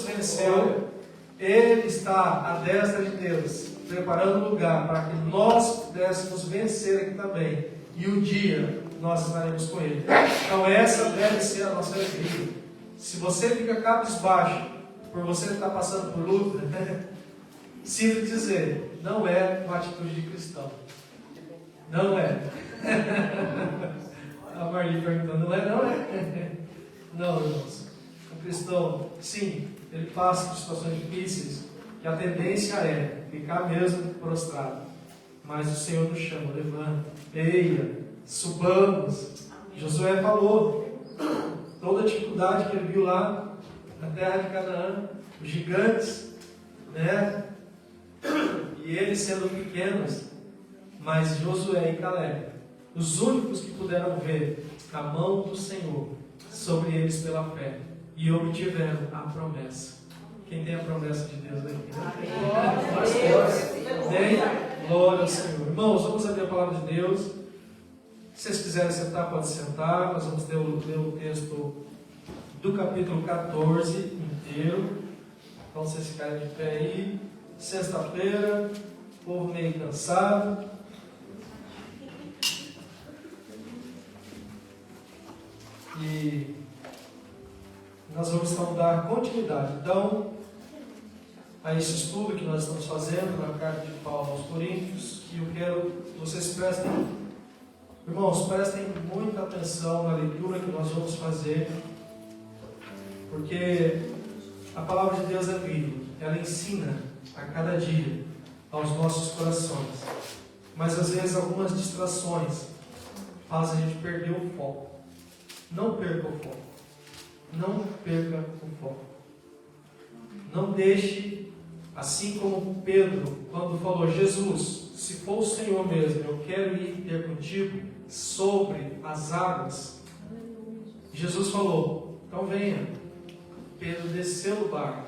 venceu, Ele está à destra de Deus, preparando lugar para que nós pudéssemos vencer aqui também. E um dia nós estaremos com Ele. Então essa deve ser a nossa alegria. Se você fica cabisbaixo por você estar passando por luta, sinto dizer, não é uma atitude de cristão. Não é. A Marli perguntando, não é? Não é. Não, irmãos. O cristão, sim, ele passa por situações difíceis, que a tendência é ficar mesmo prostrado. Mas o Senhor nos chama, levanta, eia, subamos. Josué falou, toda a dificuldade que ele viu lá na terra de Canaã, os gigantes, né? E eles sendo pequenos, mas Josué e Caleb, os únicos que puderam ver a mão do Senhor sobre eles pela fé, e obtiveram a promessa. Quem tem a promessa de Deus aqui? Tem? Glória ao Senhor. Irmãos, vamos abrir a palavra de Deus. Se vocês quiserem sentar, pode sentar. Nós vamos ler o texto do capítulo 14 inteiro. Então vocês ficarem de pé aí. Sexta-feira, povo meio cansado. E nós vamos então dar continuidade então a esse estudo que nós estamos fazendo na carta de Paulo aos Coríntios. E eu quero que vocês prestem, irmãos, prestem muita atenção na leitura que nós vamos fazer, porque a palavra de Deus é viva, ela ensina a cada dia aos nossos corações, mas às vezes algumas distrações fazem a gente perder o foco. Não perca o foco. Não perca o foco. Não deixe, assim como Pedro, quando falou, Jesus, se for o Senhor mesmo, eu quero ir ter contigo sobre as águas. Jesus falou, então venha. Pedro desceu do barco.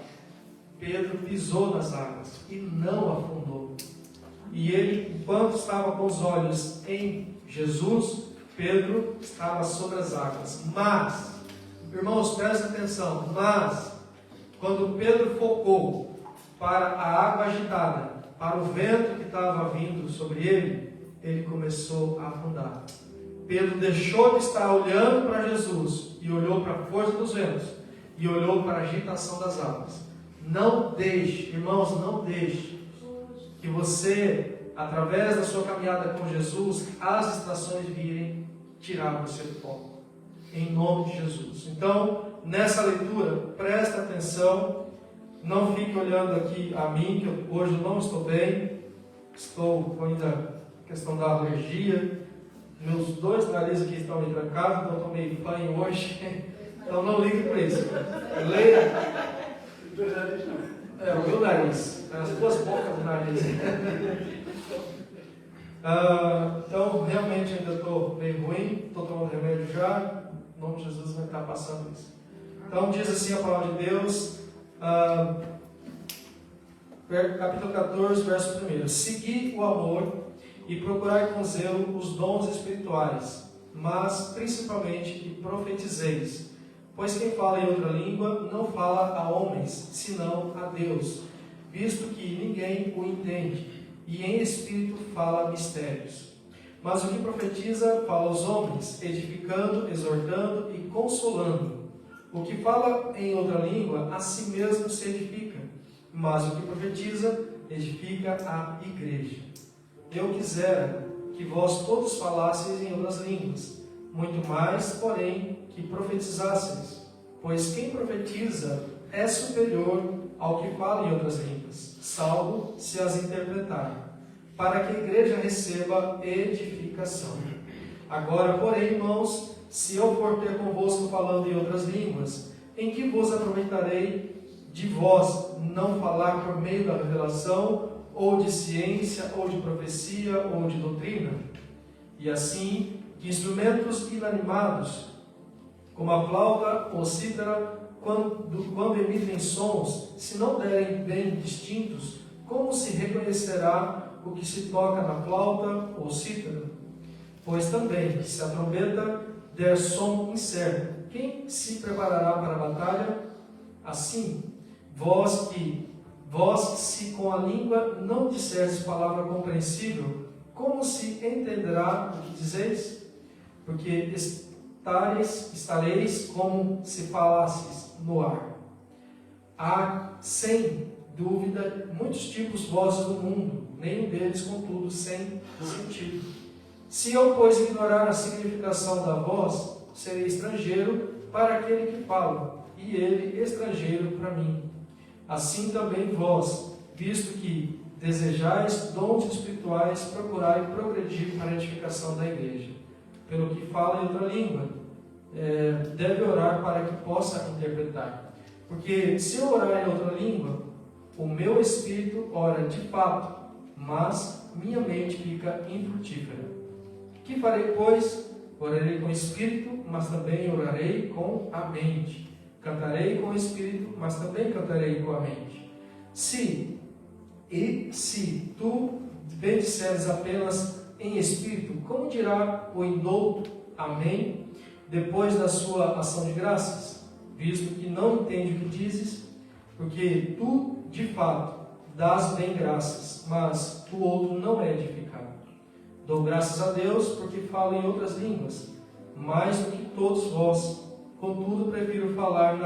Pedro pisou nas águas e não afundou. E ele, enquanto estava com os olhos em Jesus, Pedro estava sobre as águas. Mas, irmãos, prestem atenção, mas, quando Pedro focou para a água agitada, para o vento que estava vindo sobre ele, ele começou a afundar. Pedro deixou de estar olhando para Jesus e olhou para a força dos ventos e olhou para a agitação das águas. Não deixe, irmãos, não deixe que você, através da sua caminhada com Jesus, as estações virem tirar você do foco. Em nome de Jesus. Então, nessa leitura, presta atenção. Não fique olhando aqui a mim, que hoje eu não estou bem. Estou com ainda a questão da alergia. Meus dois narizes aqui estão me trancados, então eu tomei banho hoje. Então não ligue para isso. Leia. O meu nariz. As duas bocas do nariz. Então, realmente ainda estou meio ruim, estou tomando remédio já, em nome de Jesus vai estar passando isso. Então, diz assim a palavra de Deus, capítulo 14, verso 1. Segui o amor e procurai com zelo os dons espirituais, mas principalmente que profetizeis. Pois quem fala em outra língua não fala a homens, senão a Deus, visto que ninguém o entende. E em espírito fala mistérios. Mas o que profetiza fala aos homens, edificando, exortando e consolando. O que fala em outra língua, a si mesmo se edifica. Mas o que profetiza, edifica a igreja. Eu quisera que vós todos falasseis em outras línguas, muito mais, porém, que profetizasseis. Pois quem profetiza é superior ao que fala em outras línguas, salvo se as interpretar, para que a igreja receba edificação. Agora, porém, irmãos, se eu for ter convosco falando em outras línguas, em que vos aproveitarei de vós não falar por meio da revelação, ou de ciência, ou de profecia, ou de doutrina? E assim, que instrumentos inanimados, como a flauta ou cítara, quando emitem sons, se não derem bem distintos, como se reconhecerá o que se toca na flauta ou cítara? Pois também, se a trombeta der som incerto, quem se preparará para a batalha? Assim, Vós, se com a língua não disserdes palavra compreensível, como se entenderá o que dizeis? Porque estareis como se falasseis no ar. Há, sem dúvida, muitos tipos vozes do mundo, nenhum deles, contudo, sem sentido. Se eu, pois, ignorar a significação da voz, serei estrangeiro para aquele que fala, e ele estrangeiro para mim. Assim também vós, visto que desejais dons espirituais, procurai progredir para a edificação da igreja. Pelo que fala em outra língua, deve orar para que possa interpretar. Porque se eu orar em outra língua, o meu espírito ora de fato, mas minha mente fica infrutífera. Que farei, pois? Orarei com o espírito, mas também orarei com a mente. Cantarei com o espírito, mas também cantarei com a mente. Se tu bendizeres apenas em espírito, como dirá o indouto amém, depois da sua ação de graças? Visto que não entende o que dizes, porque tu, de fato, dás bem graças, mas o outro não é edificado. Dou graças a Deus, porque falo em outras línguas, mais do que todos vós. Contudo, prefiro falar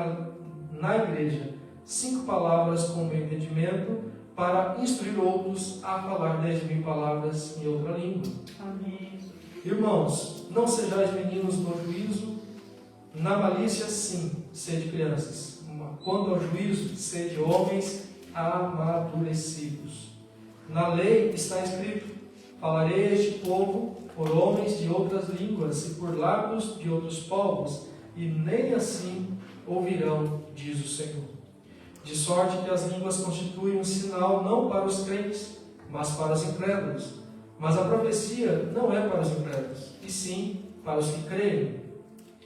na igreja 5 palavras com o meu entendimento, para instruir outros a falar 10.000 palavras em outra língua. Amém. Irmãos, não sejais meninos no juízo, na malícia sim, sede crianças. Quanto ao juízo, sede homens amadurecidos. Na lei está escrito: falarei a este povo por homens de outras línguas e por lábios de outros povos, e nem assim ouvirão, diz o Senhor. De sorte que as línguas constituem um sinal não para os crentes, mas para os incrédulos. Mas a profecia não é para os incrédulos, e sim para os que creem.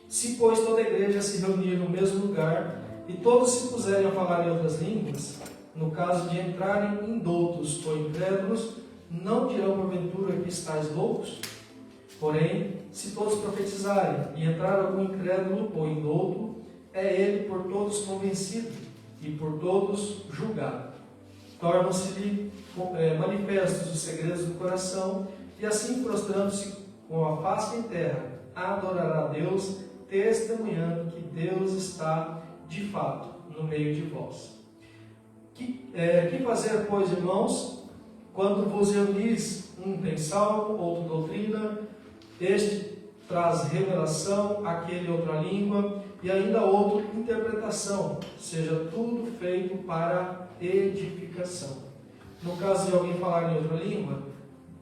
Se, pois, toda a igreja se reunir no mesmo lugar, e todos se puserem a falar em outras línguas, no caso de entrarem indoutos ou incrédulos, não dirão porventura que estáis loucos? Porém, se todos profetizarem e entrar algum incrédulo ou indouto, é ele por todos convencido e por todos julgado. Tornam-se-lhe manifestos os segredos do coração, e assim, prostrando-se com a face em terra, adorará a Deus, testemunhando que Deus está, de fato, no meio de vós. Que fazer, pois, irmãos, quando vos reunis? Um tem salmo, outro doutrina, este traz revelação, aquele outra língua, e ainda outro interpretação, seja tudo feito para edificação. No caso de alguém falar em outra língua,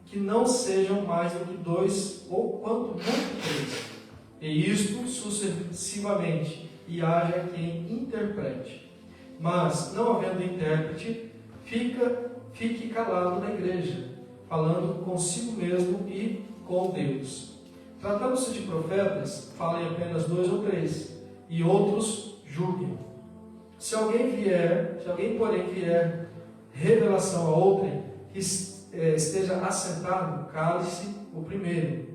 que não sejam mais do que 2, ou quanto muito 3, e isto sucessivamente, e haja quem interprete. Mas, não havendo intérprete, fique calado na igreja, falando consigo mesmo e com Deus. Tratando-se de profetas, falem apenas 2 ou 3, e outros julguem. Se alguém, porém, vier revelação a outrem, que esteja assentado, cale-se o primeiro,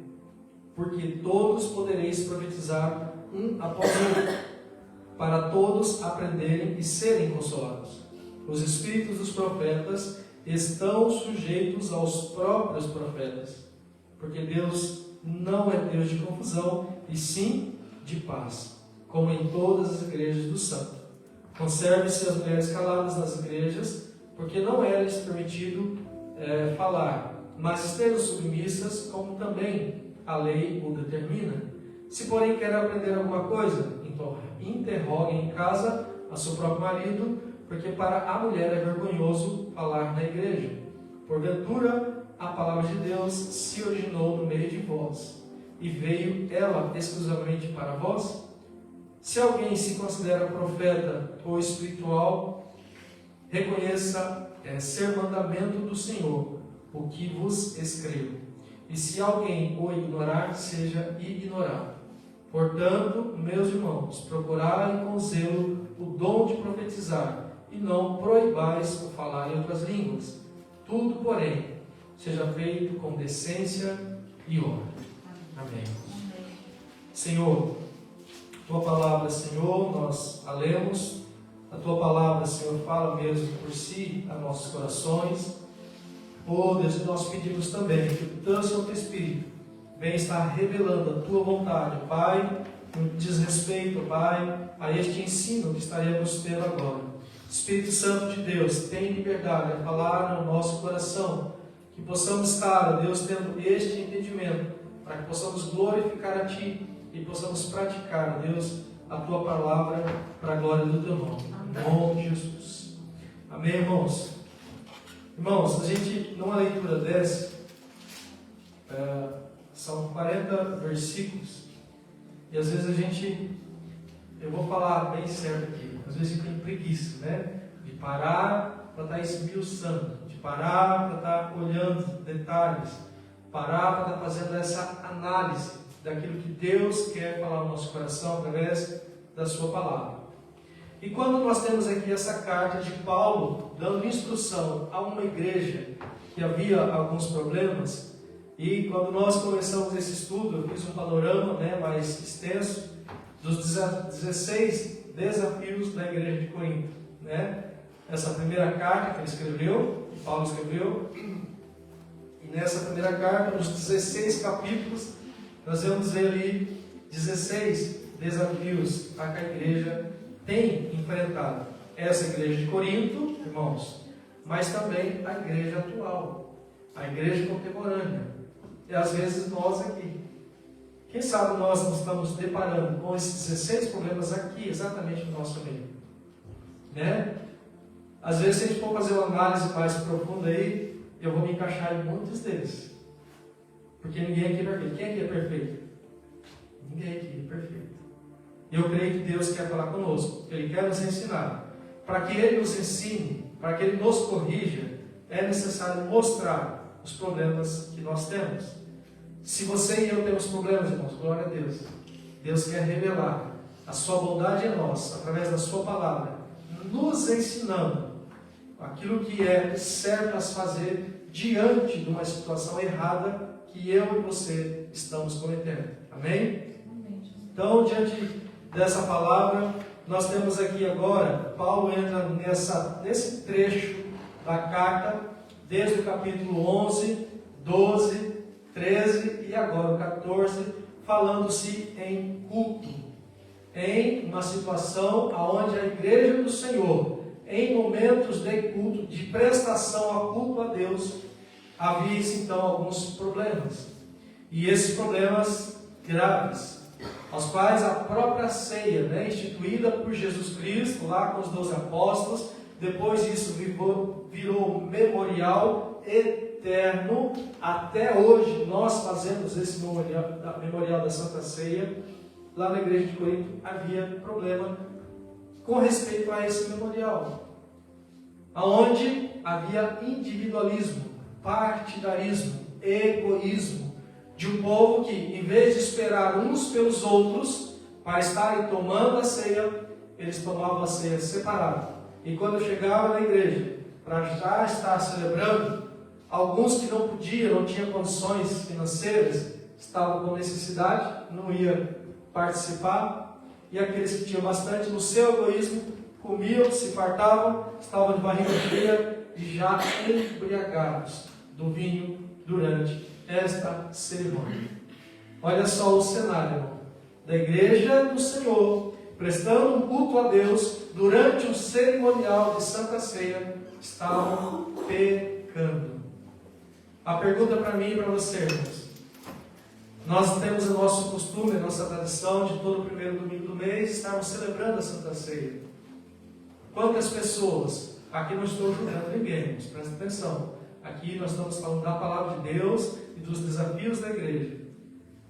porque todos podereis profetizar um após outro, para todos aprenderem e serem consolados. Os espíritos dos profetas estão sujeitos aos próprios profetas, porque Deus não é Deus de confusão, e sim de paz, como em todas as igrejas do santo. Conserve-se as mulheres caladas nas igrejas, porque não é-lhes permitido falar, mas estejam submissas, como também a lei o determina. Se, porém, quer aprender alguma coisa, então interrogue em casa a seu próprio marido, porque para a mulher é vergonhoso falar na igreja. Porventura, a palavra de Deus se originou no meio de vós, e veio ela exclusivamente para vós? Se alguém se considera profeta ou espiritual, reconheça ser mandamento do Senhor o que vos escrevo. E se alguém o ignorar, seja ignorado. Portanto, meus irmãos, procurai com zelo o dom de profetizar, e não proibais o falar em outras línguas. Tudo, porém, seja feito com decência e honra. Amém. Senhor, Tua palavra, Senhor, nós a lemos, A Tua palavra, Senhor, fala mesmo por si a nossos corações. Oh, Deus, nós pedimos também que o Teu Santo Espírito venha estar revelando a Tua vontade, Pai, no que diz respeito, Pai, a este ensino que estaremos tendo agora. Espírito Santo de Deus, tem liberdade a falar no nosso coração, que possamos estar, ó Deus, tendo este entendimento, para que possamos glorificar a Ti e possamos praticar, ó Deus, a Tua palavra para a glória do Teu nome. Em nome de Jesus. Amém, irmãos? Irmãos, a gente, numa leitura dessa, são 40 versículos, e às vezes eu vou falar bem certo aqui, às vezes a gente tem preguiça, né? De parar para estar esmiuçando, de parar para estar olhando detalhes, parar para estar fazendo essa análise daquilo que Deus quer falar no nosso coração através da Sua palavra. E quando nós temos aqui essa carta de Paulo dando instrução a uma igreja que havia alguns problemas, e quando nós começamos esse estudo, eu fiz um panorama, mais extenso dos 16 desafios da igreja de Corinto. Essa primeira carta que ele escreveu, que Paulo escreveu, e nessa primeira carta, nos 16 capítulos, nós vamos ver ali 16 desafios a que a igreja tem enfrentado. Essa igreja de Corinto, irmãos, mas também a igreja atual, a igreja contemporânea. E às vezes nós aqui. Quem sabe nós nos estamos deparando com esses 16 problemas aqui, exatamente no nosso meio. Às vezes, se a gente for fazer uma análise mais profunda aí, eu vou me encaixar em muitos deles. Porque ninguém aqui é perfeito. Quem aqui é perfeito? Ninguém aqui é perfeito. E eu creio que Deus quer falar conosco. Ele quer nos ensinar. Para que Ele nos ensine, para que Ele nos corrija, é necessário mostrar os problemas que nós temos. Se você e eu temos problemas, irmãos, glória a Deus. Deus quer revelar a Sua bondade em nós, através da Sua palavra, nos ensinando aquilo que é certo a se fazer diante de uma situação errada que eu e você estamos cometendo. Amém? Então, diante dessa palavra, nós temos aqui agora, Paulo entra nesse trecho da carta, desde o capítulo 11, 12, 13 e agora o 14, falando-se em culto, em uma situação onde a igreja do Senhor, em momentos de culto, de prestação a culto a Deus, havia então alguns problemas. E esses problemas graves, aos quais a própria ceia, instituída por Jesus Cristo, lá com os 12 apóstolos, depois isso virou memorial eterno. Até hoje nós fazemos esse memorial da Santa Ceia. Lá na igreja de Corinto havia problema com respeito a esse memorial, aonde havia individualismo, partidarismo, egoísmo, de um povo que, em vez de esperar uns pelos outros para estarem tomando a ceia, eles tomavam a ceia separada. E quando chegavam na igreja para já estar celebrando, alguns que não podiam, não tinham condições financeiras, estavam com necessidade, não iam participar, e aqueles que tinham bastante, no seu egoísmo, comiam, se fartavam, estavam de barriga cheia e já embriagados do vinho durante esta cerimônia. Olha só o cenário, irmão, da igreja do Senhor, prestando um culto a Deus, durante o cerimonial de Santa Ceia, estavam pecando. A pergunta para mim e para você, irmãos: nós temos o nosso costume, a nossa tradição de todo o primeiro domingo do mês estarmos celebrando a Santa Ceia. Quantas pessoas, aqui não estou julgando ninguém, mas presta atenção, aqui nós estamos falando da palavra de Deus e dos desafios da igreja,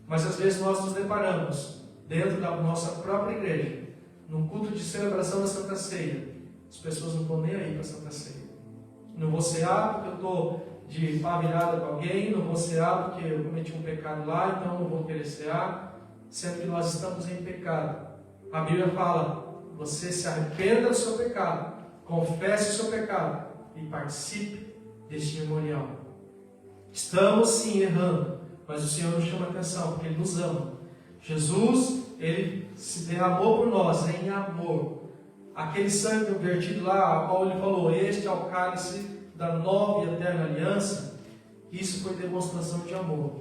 mas às vezes nós nos deparamos dentro da nossa própria igreja, num culto de celebração da Santa Ceia, as pessoas não estão nem aí para a Santa Ceia. Não vou cear porque eu estou de pá virada com alguém, não vou cear porque eu cometi um pecado lá, então não vou querer cear, sendo que nós estamos em pecado. A Bíblia fala: você se arrependa do seu pecado, confesse o seu pecado e participe deste memorial. Estamos sim errando, mas o Senhor nos chama a atenção porque Ele nos ama. Jesus, Ele se derramou por nós em amor. aquele sangue vertido lá, a qual ele falou, este é o cálice da nova e eterna aliança, isso foi demonstração de amor.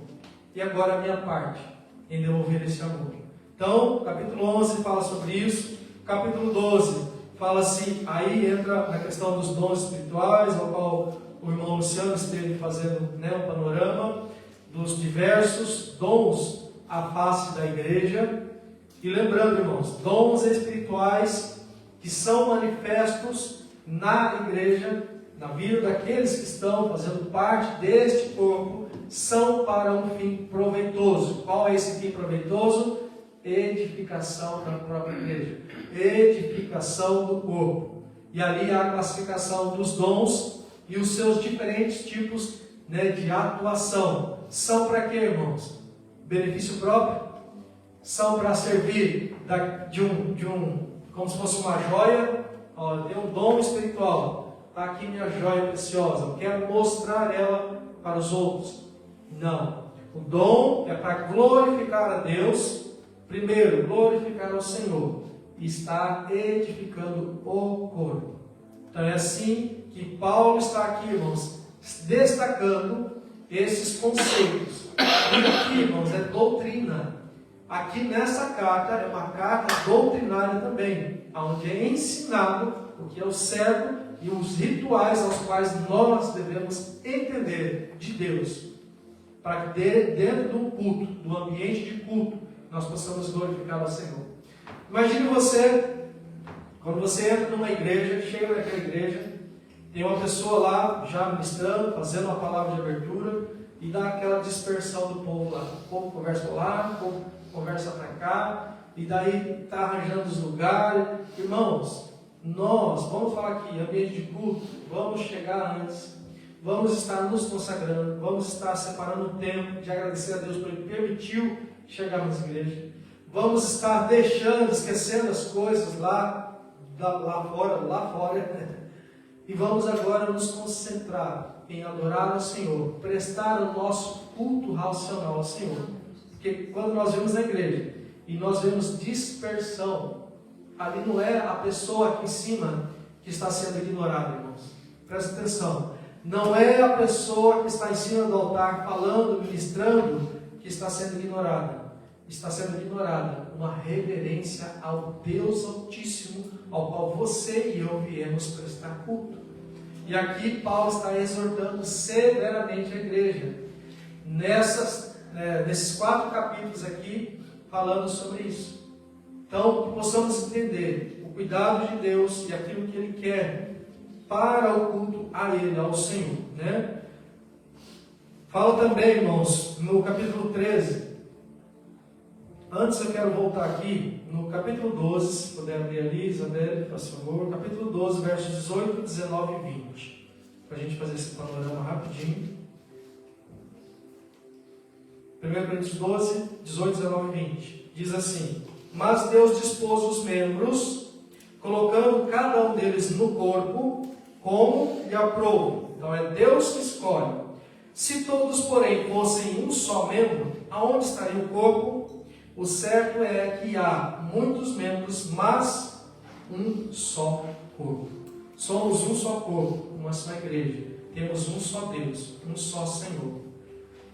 E agora a minha parte, em devolver esse amor. Então, capítulo 11 fala sobre isso, capítulo 12 fala assim, aí entra na questão dos dons espirituais, ao qual o irmão Luciano esteve fazendo um panorama dos diversos dons à face da igreja. E lembrando, irmãos, dons espirituais que são manifestos na igreja, na vida daqueles que estão fazendo parte deste corpo, são para um fim proveitoso. Qual é esse fim proveitoso? Edificação da própria igreja, edificação do corpo. E ali há a classificação dos dons e os seus diferentes tipos, de atuação. São para quê, irmãos? Benefício próprio? São para servir como se fosse uma joia. Tem um dom espiritual, está aqui minha joia preciosa, eu quero mostrar ela para os outros. Não, o dom é para glorificar a Deus, primeiro glorificar ao Senhor, e estar edificando o corpo. Então é assim que Paulo está aqui, irmãos, destacando esses conceitos. E aqui, irmãos, é doutrina. Aqui nessa carta é uma carta doutrinária também, onde é ensinado o que é o certo e os rituais aos quais nós devemos entender de Deus, para que dentro do culto, do ambiente de culto, nós possamos glorificar ao Senhor. Imagine você, quando você entra numa igreja, chega naquela igreja, tem uma pessoa lá já ministrando, fazendo uma palavra de abertura, e dá aquela dispersão do povo lá. O povo conversa lá, o povo conversa para cá, e daí está arranjando os lugares. Irmãos, nós vamos falar aqui, ambiente de culto, vamos chegar antes, vamos estar nos consagrando, vamos estar separando o tempo de agradecer a Deus por Ele permitiu chegarmos na igreja. Vamos estar esquecendo as coisas lá fora, e vamos agora nos concentrar em adorar ao Senhor, prestar o nosso culto racional ao Senhor. Porque quando nós vemos na igreja e nós vemos dispersão, ali não é a pessoa aqui em cima que está sendo ignorada, irmãos. Presta atenção. Não é a pessoa que está em cima do altar falando, ministrando, que está sendo ignorada. Está sendo ignorada uma reverência ao Deus Altíssimo, ao qual você e eu viemos prestar culto. E aqui Paulo está exortando severamente a igreja, nesses 4 capítulos aqui, falando sobre isso. Então, que possamos entender o cuidado de Deus e aquilo que Ele quer para o culto a Ele, ao Senhor. Fala também, irmãos, no capítulo 13. Antes eu quero voltar aqui no capítulo 12, se puder abrir ali, Isabel, por favor. Capítulo 12, versos 18, 19 e 20. Para a gente fazer esse panorama rapidinho. 1 Coríntios 12, 18, 19 e 20. Diz assim: mas Deus dispôs os membros, colocando cada um deles no corpo, como lhe aprouve. Então é Deus que escolhe. Se todos, porém, fossem um só membro, aonde estaria o corpo? O certo é que há muitos membros, mas um só corpo. Somos um só corpo, uma só igreja. Temos um só Deus, um só Senhor.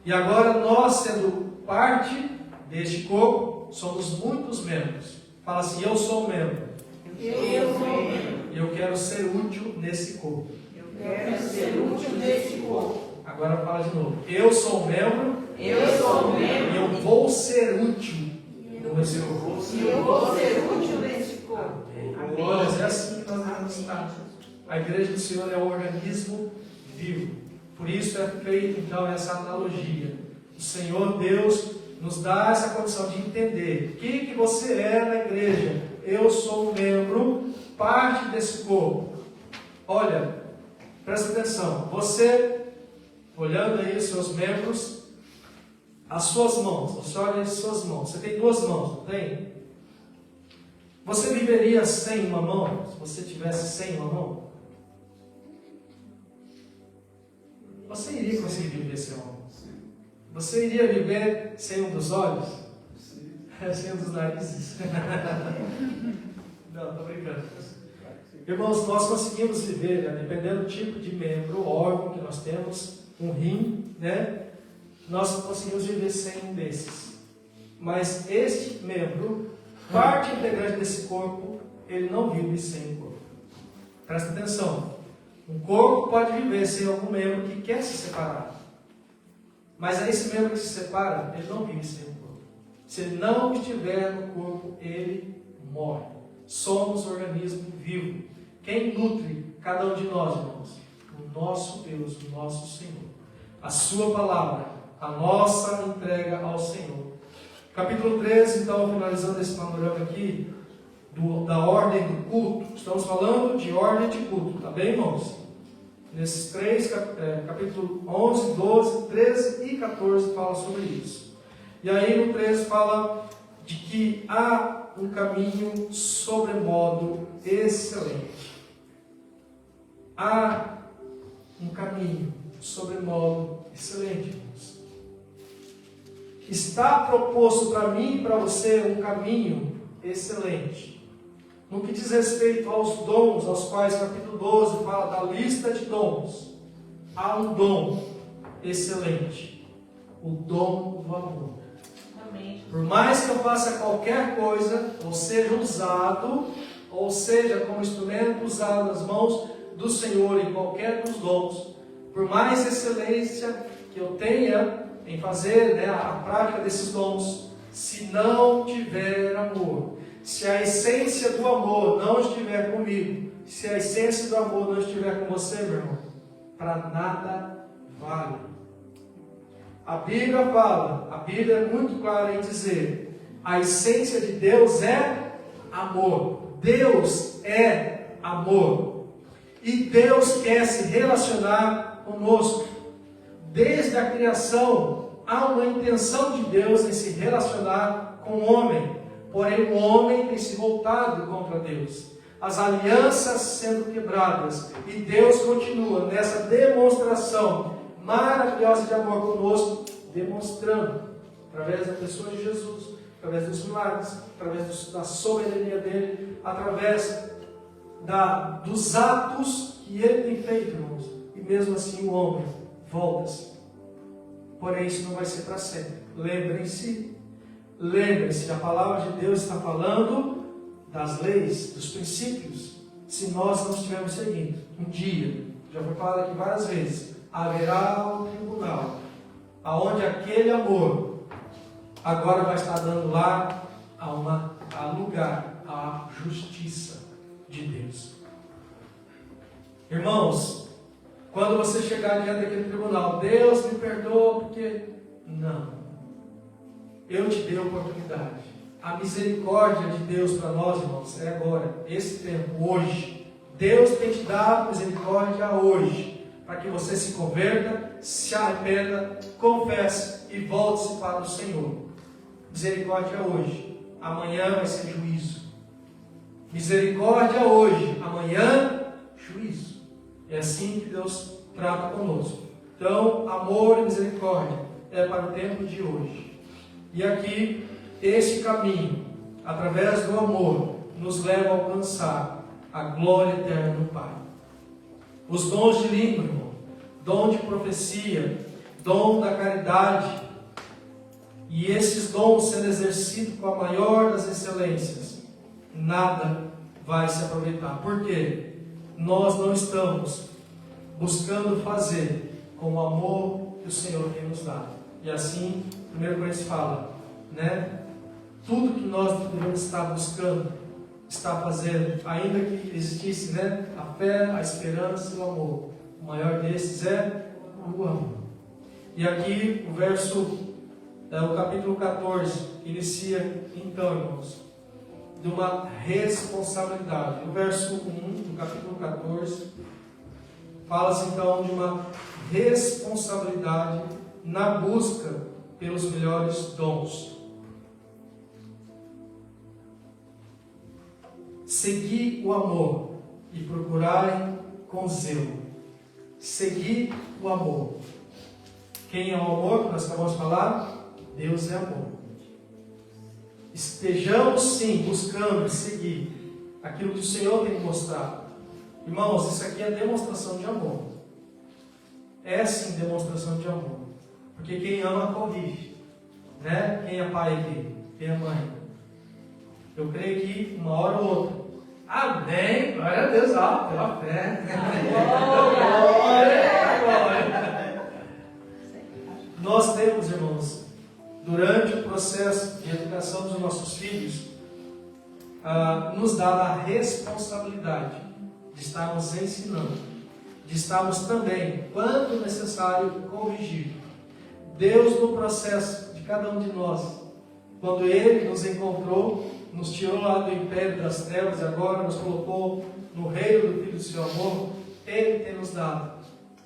E agora nós, sendo parte deste corpo, somos muitos membros. Fala assim: eu sou um membro. Eu sou um membro. E eu quero ser útil nesse corpo. Eu quero ser útil nesse corpo. Agora fala de novo. Eu sou um membro. Eu sou um membro. E eu vou ser útil nesse corpo. E eu vou ser útil nesse corpo. Glórias, é assim que nós devemos estar. A igreja do Senhor é um organismo vivo. Por isso é feita então essa analogia. O Senhor Deus nos dá essa condição de entender o que você é na igreja. Eu sou um membro, parte desse corpo. Olha, presta atenção. Você, olhando aí os seus membros, as suas mãos, você olha as suas mãos. Você tem 2 mãos, não tem? Você viveria sem uma mão? Se você tivesse sem uma mão? Você iria conseguir viver sem uma mão? Você iria viver sem um dos olhos? Sem um dos narizes? Não, estou brincando. Irmãos, nós conseguimos viver, né, dependendo do tipo de membro, órgão que nós temos, um rim, né? Nós conseguimos viver sem um desses. Mas este membro, parte integrante desse corpo, ele não vive sem o corpo. Presta atenção. Um corpo pode viver sem algum membro que quer se separar. Mas esse membro que se separa, ele não vive sem o corpo. Se ele não estiver no corpo, ele morre. Somos organismo vivo. Quem nutre cada um de nós, irmãos? O nosso Deus, o nosso Senhor. A sua palavra, a nossa entrega ao Senhor. Capítulo 13, então, finalizando esse panorama aqui, da ordem do culto. Estamos falando de ordem de culto, tá bem, irmãos? Nesses três, capítulo 11, 12, 13 e 14 fala sobre isso. E aí no 13 fala de que há um caminho sobremodo excelente. Há um caminho sobremodo excelente, irmãos. Está proposto para mim e para você um caminho excelente. No que diz respeito aos dons, aos quais capítulo 12 fala da lista de dons, há um dom excelente, o dom do amor. Amém. Por mais que eu faça qualquer coisa, ou seja usado, ou seja como instrumento usado nas mãos do Senhor em qualquer dos dons, por mais excelência que eu tenha em fazer, né, a prática desses dons, se não tiver amor, se a essência do amor não estiver comigo, se a essência do amor não estiver com você, meu irmão, para nada vale. A Bíblia fala, a Bíblia é muito clara em dizer, a essência de Deus é amor. Deus é amor. E Deus quer se relacionar conosco. Desde a criação, há uma intenção de Deus em se relacionar com o homem. Porém, o homem tem se voltado contra Deus. As alianças sendo quebradas. E Deus continua nessa demonstração maravilhosa de amor conosco, demonstrando, através da pessoa de Jesus, através dos milagres, através da soberania dele, através dos atos que ele tem feito, irmãos. E mesmo assim o homem volta-se. Porém, isso não vai ser para sempre. Lembrem-se, a palavra de Deus está falando das leis, dos princípios. Se nós não estivermos seguindo, um dia, já foi falado aqui várias vezes, haverá um tribunal, aonde aquele amor agora vai estar dando lá a lugar à justiça de Deus. Irmãos, quando você chegar diante daquele tribunal, Deus me perdoa porque... Não. Eu te dei a oportunidade. A misericórdia de Deus para nós, irmãos, é agora, esse tempo, hoje. Deus tem te dado misericórdia hoje, para que você se converta, se arrependa, confesse e volte-se para o Senhor. Misericórdia hoje, amanhã vai ser juízo. Misericórdia hoje, amanhã, juízo. É assim que Deus trata conosco. Então, amor e misericórdia é para o tempo de hoje. E aqui, este caminho, através do amor, nos leva a alcançar a glória eterna no Pai. Os dons de língua, irmão, dom de profecia, dom da caridade, e esses dons sendo exercidos com a maior das excelências, nada vai se aproveitar. Por quê? Nós não estamos buscando fazer com o amor que o Senhor tem nos dado. E assim, 1 Coríntios fala, né? Tudo que nós devemos estar buscando, estar fazendo, ainda que existisse, né, a fé, a esperança e o amor. O maior desses é o amor. E aqui o capítulo 14 inicia, então, irmãos, de uma responsabilidade. O verso 1 do capítulo 14 fala-se então de uma responsabilidade na busca pelos melhores dons. Segui o amor e procurai com zelo. Segui o amor. Quem é o amor que nós acabamos de falar? Deus é amor. Estejamos sim buscando seguir aquilo que o Senhor tem mostrado. Irmãos, isso aqui é demonstração de amor. É sim demonstração de amor. Porque quem ama corrige. Né? Quem é pai aqui? Quem é mãe? Eu creio que uma hora ou outra. Amém! Glória a Deus, ó, pela fé. Glória! Nós temos, irmãos, durante o processo de educação dos nossos filhos, nos dá a responsabilidade de estarmos ensinando, de estarmos também, quando necessário, corrigir. Deus, no processo de cada um de nós, quando Ele nos encontrou, nos tirou lá do império das trevas e agora nos colocou no reino do Filho do seu amor, Ele tem nos dado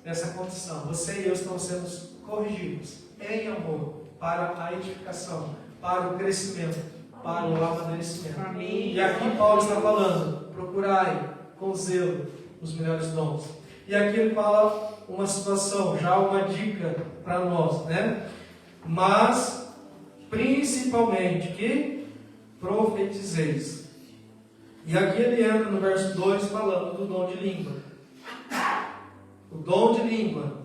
essa condição. Você e eu estamos sendo corrigidos em amor, para a edificação, para o crescimento, para o amadurecimento. Amém. E aqui Paulo está falando, procurai com zelo os melhores dons. E aqui ele fala uma situação, já uma dica para nós, né? Mas, principalmente, que profetizeis. E aqui ele entra no verso 2 falando do dom de língua. O dom de língua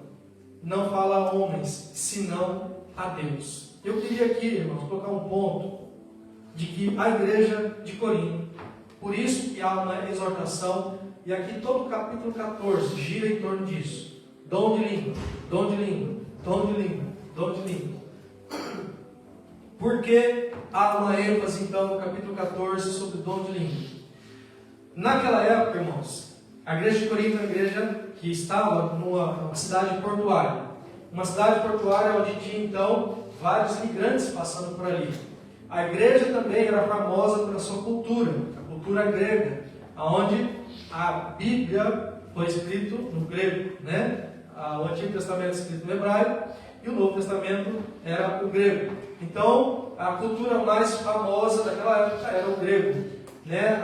não fala a homens, senão a Deus. Eu queria aqui, irmãos, colocar um ponto de que a igreja de Corinto, por isso que há uma exortação, e aqui todo o capítulo 14 gira em torno disso. Dom de língua, dom de língua, dom de língua, dom de língua. Por que há uma ênfase então no capítulo 14 sobre dom de língua? Naquela época, irmãos, a igreja de Corinto é uma igreja que estava numa cidade portuária. Uma cidade portuária onde tinha então vários imigrantes passando por ali. A igreja também era famosa pela sua cultura, a cultura grega, onde a Bíblia foi escrita no grego, né? O Antigo Testamento escrito no hebraico e o Novo Testamento era o grego. Então, a cultura mais famosa daquela época era o grego, né?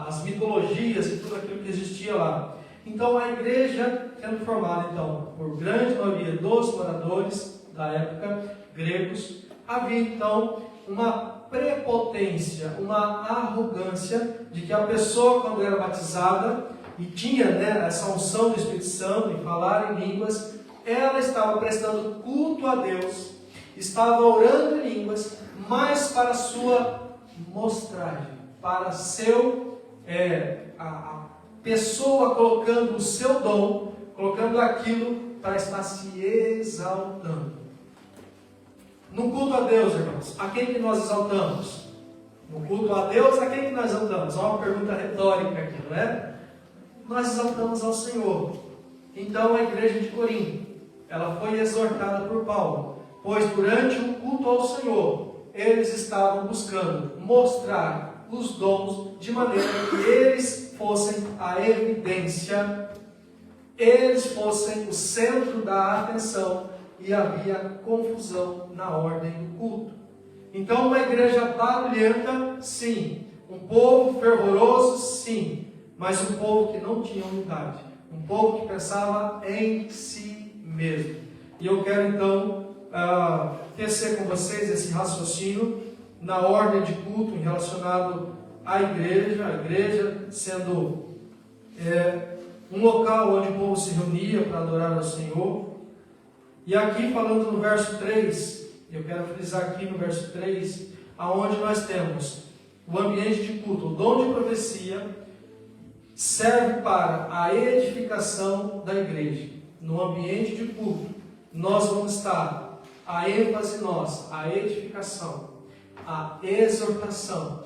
As mitologias e tudo aquilo que existia lá. Então, a igreja sendo formada então por grande maioria dos moradores da época gregos, havia então uma prepotência, uma arrogância de que a pessoa, quando era batizada e tinha, né, essa unção do Espírito Santo em falar em línguas, ela estava prestando culto a Deus, estava orando em línguas, mas para sua mostragem, para a pessoa colocando o seu dom, colocando aquilo para estar se exaltando. No culto a Deus, irmãos, a quem que nós exaltamos? No culto a Deus, a quem que nós exaltamos? É uma pergunta retórica aqui, não é? Nós exaltamos ao Senhor. Então a igreja de Corinto, ela foi exortada por Paulo, pois durante o culto ao Senhor, eles estavam buscando mostrar os dons de maneira que eles fossem a evidência, eles fossem o centro da atenção, e havia confusão na ordem do culto. Então, uma igreja barulhenta, sim. Um povo fervoroso, sim. Mas um povo que não tinha unidade. Um povo que pensava em si mesmo. E eu quero então tecer com vocês esse raciocínio na ordem de culto relacionado à igreja. A igreja sendo um local onde o povo se reunia para adorar ao Senhor. E aqui falando no verso 3, eu quero frisar aqui no verso 3, aonde nós temos o ambiente de culto, o dom de profecia serve para a edificação da igreja. No ambiente de culto, nós vamos estar, a ênfase nossa, a edificação, a exortação.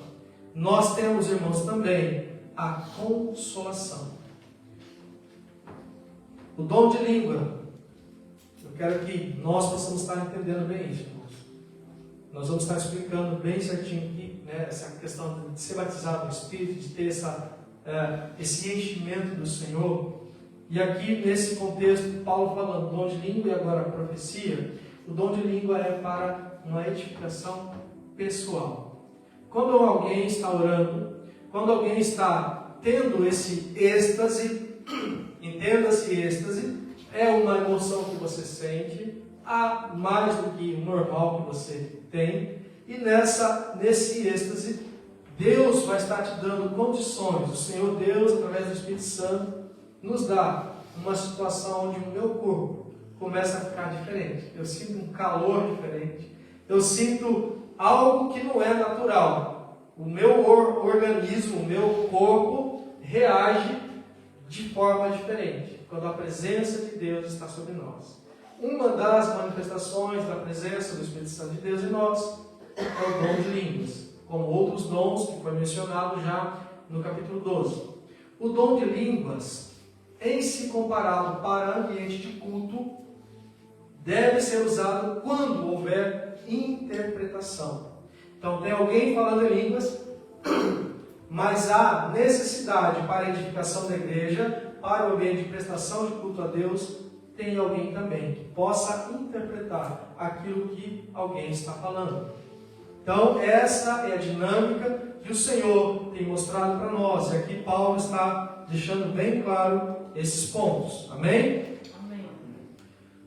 Nós temos, irmãos, também a consolação. O dom de língua, eu quero que nós possamos estar entendendo bem isso, irmãos. Nós vamos estar explicando bem certinho aqui, né, essa questão de ser batizado no Espírito, de ter esse enchimento do Senhor. E aqui, nesse contexto, Paulo falando dom de língua e agora a profecia, o dom de língua é para uma edificação pessoal. Quando alguém está orando, quando alguém está tendo esse êxtase, entenda-se êxtase, é uma emoção que você sente, há mais do que o normal que você tem, e nesse êxtase, Deus vai estar te dando condições. O Senhor Deus, através do Espírito Santo, nos dá uma situação onde o meu corpo começa a ficar diferente. Eu sinto um calor diferente. Eu sinto algo que não é natural. O meu organismo, o meu corpo reage de forma diferente quando a presença de Deus está sobre nós. Uma das manifestações da presença do Espírito Santo de Deus em nós é o dom de línguas, como outros dons que foi mencionado já no capítulo 12. O dom de línguas, em se comparado para ambiente de culto, deve ser usado quando houver interpretação. Então tem alguém falando em línguas, mas há necessidade para a edificação da igreja, para o ambiente de prestação de culto a Deus, tem alguém também que possa interpretar aquilo que alguém está falando. Então essa é a dinâmica que o Senhor tem mostrado para nós. E aqui Paulo está deixando bem claro esses pontos. Amém? Amém.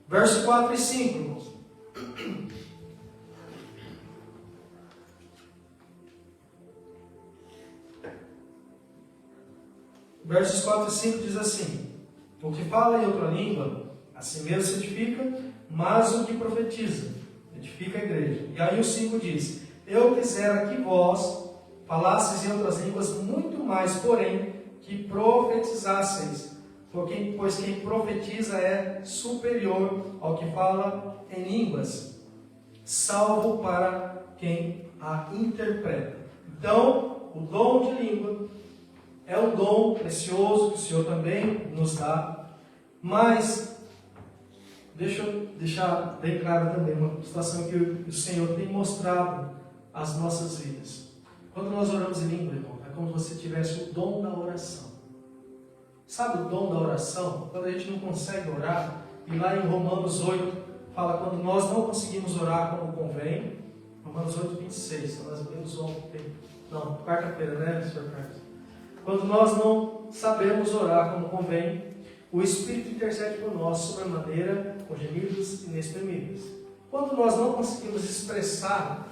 Verso 4 e 5, irmãos. Versos 4 e 5 diz assim: o que fala em outra língua, a si mesmo se edifica, mas o que profetiza, edifica a igreja. E aí o 5 diz: eu quisera que vós falasseis em outras línguas, muito mais, porém, que profetizasseis, pois quem profetiza é superior ao que fala em línguas, salvo para quem a interpreta. Então, o dom de língua é um dom precioso que o Senhor também nos dá, mas deixa eu deixar bem claro também uma situação que o Senhor tem mostrado às nossas vidas. Quando nós oramos em língua, irmão, é como se você tivesse o dom da oração. Sabe o dom da oração? Quando a gente não consegue orar, e lá em Romanos 8 fala quando nós não conseguimos orar como convém. Romanos 8, 26, nós vimos ontem, não, quarta-feira, né, Sr. Carlos? Quando nós não sabemos orar como convém, o Espírito intercede por nós sobremaneira com gemidos inexprimíveis. Quando nós não conseguimos expressar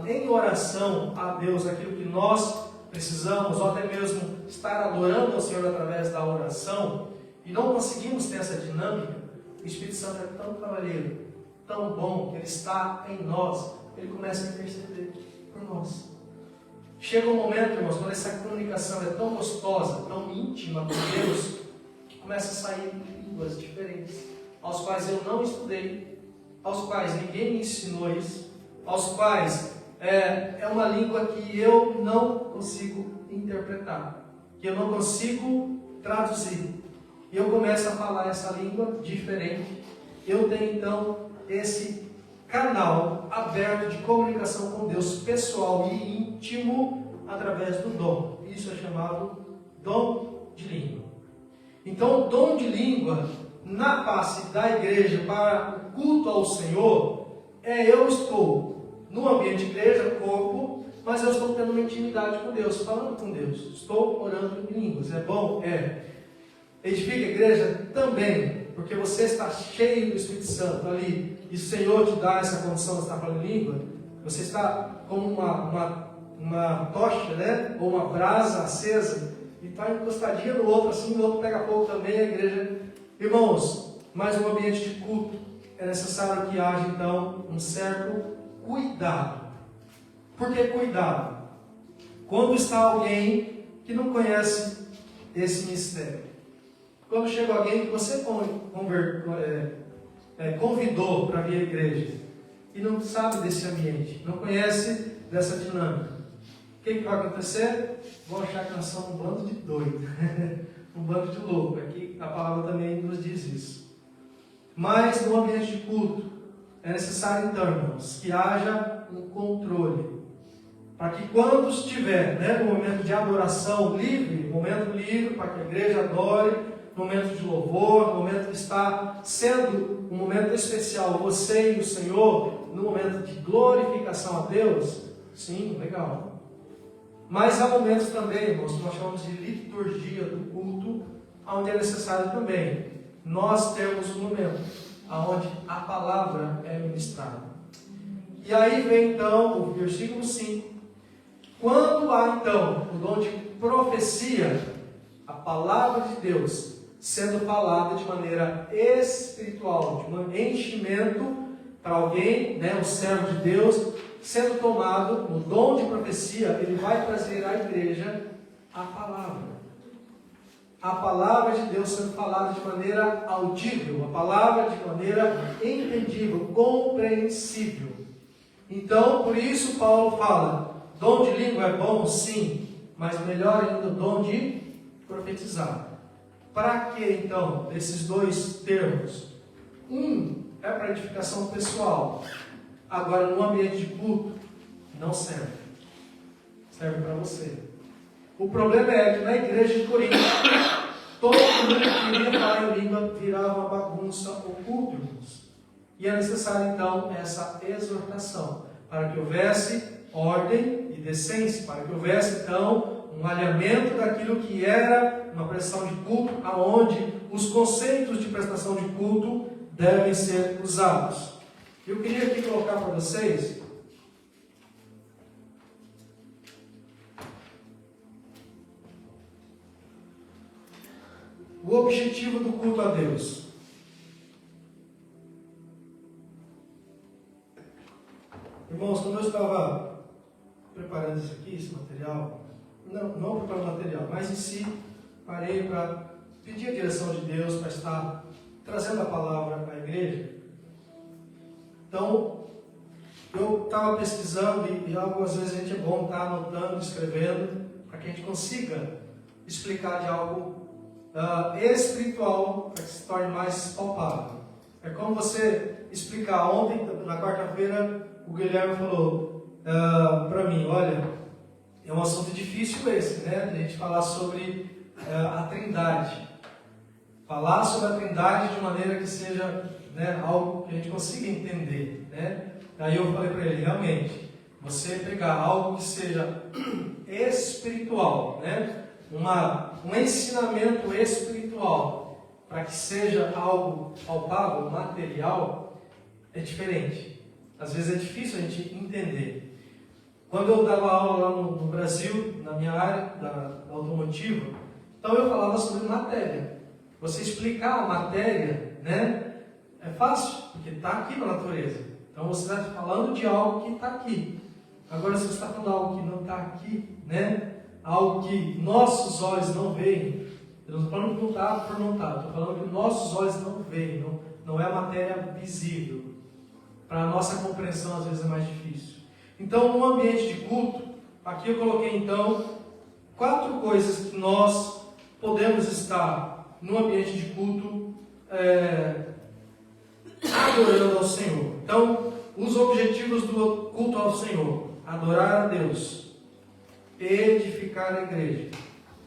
em oração a Deus aquilo que nós precisamos, ou até mesmo estar adorando ao Senhor através da oração, e não conseguimos ter essa dinâmica, o Espírito Santo é tão cavalheiro, tão bom, que Ele está em nós, Ele começa a interceder por nós. Chega um momento, irmãos, quando essa comunicação é tão gostosa, tão íntima com Deus, que começa a sair línguas diferentes, aos quais eu não estudei, aos quais ninguém me ensinou isso, aos quais é uma língua que eu não consigo interpretar, que eu não consigo traduzir. E eu começo a falar essa língua diferente. Eu tenho então esse canal aberto de comunicação com Deus, pessoal e íntimo, através do dom. Isso é chamado dom de língua. Então, o dom de língua, na face da igreja, para o culto ao Senhor, eu estou no ambiente de igreja, corpo, mas eu estou tendo uma intimidade com Deus, falando com Deus. Estou orando em línguas. É bom? É. Edifica a igreja? Também, porque você está cheio do Espírito Santo ali, e o Senhor te dá essa condição de estar falando em língua. Você está como uma tocha, né? Ou uma brasa acesa, e está encostadinha no outro, assim, o outro pega fogo também, a igreja. Irmãos, mais um ambiente de culto, é necessário que haja então um certo cuidado. Por que cuidado? Quando está alguém que não conhece esse mistério. Quando chega alguém que você convidou para vir à igreja e não sabe desse ambiente, não conhece dessa dinâmica, o que vai acontecer? Vão achar que nós somos um bando de doidos, um bando de louco. Aqui a palavra também nos diz isso. Mas no ambiente de culto é necessário então, irmãos, que haja um controle, para que quando estiver no momento de adoração livre, momento livre para que a igreja adore, momento de louvor, momento que está sendo um momento especial, você e o Senhor, no momento de glorificação a Deus, sim, legal. Mas há momentos também, irmãos, que nós chamamos de liturgia do culto, onde é necessário também nós termos um momento onde a palavra é ministrada. E aí vem então o versículo 5, Quando há então o dom de profecia, a palavra de Deus sendo falada de maneira espiritual, de um enchimento para alguém, o servo de Deus, sendo tomado no dom de profecia, ele vai trazer à igreja a palavra. A palavra de Deus sendo falada de maneira audível, a palavra de maneira entendível, compreensível. Então, por isso Paulo fala, dom de língua é bom, sim, mas melhor ainda o dom de profetizar. Para que então esses dois termos? Um é para edificação pessoal, agora no ambiente de culto não serve. Serve para você. O problema é que na igreja de Corinto, todo mundo que queria falar em língua virava uma bagunça o culto, irmãos. E é necessário então essa exortação, para que houvesse ordem e decência, para que houvesse então um alinhamento daquilo que era uma prestação de culto, aonde os conceitos de prestação de culto devem ser usados. Eu queria aqui colocar para vocês o objetivo do culto a Deus. Irmãos, quando eu estava preparando isso aqui, esse material, não preparando o material, mas em si, parei para pedir a direção de Deus para estar trazendo a palavra para a igreja. Então, eu estava pesquisando e algumas vezes a gente é bom estar anotando, escrevendo, para que a gente consiga explicar de algo espiritual, para que se torne mais palpável. É como você explicar. Ontem, na quarta-feira, o Guilherme falou para mim, olha, é um assunto difícil esse, né? A gente falar sobre a Trindade. Falar sobre a Trindade de maneira que seja algo que a gente consiga entender, né? Aí eu falei para ele, realmente, você pegar algo que seja espiritual, né? Um ensinamento espiritual, para que seja algo palpável, material, é diferente. Às vezes é difícil a gente entender. Quando eu dava aula lá no Brasil, na minha área da automotiva, então eu falava sobre matéria. Você explicar a matéria, né, é fácil, porque está aqui na natureza. Então você está falando de algo que está aqui. Agora, se você está falando de algo que não está aqui, né, algo que nossos olhos não veem, eu não estou falando que não está por não está, estou falando que nossos olhos não veem, não é matéria visível. Para a nossa compreensão, às vezes, é mais difícil. Então, no ambiente de culto, aqui eu coloquei, então, 4 coisas que nós podemos estar no ambiente de culto adorando ao Senhor. Então, os objetivos do culto ao Senhor: adorar a Deus, edificar a igreja,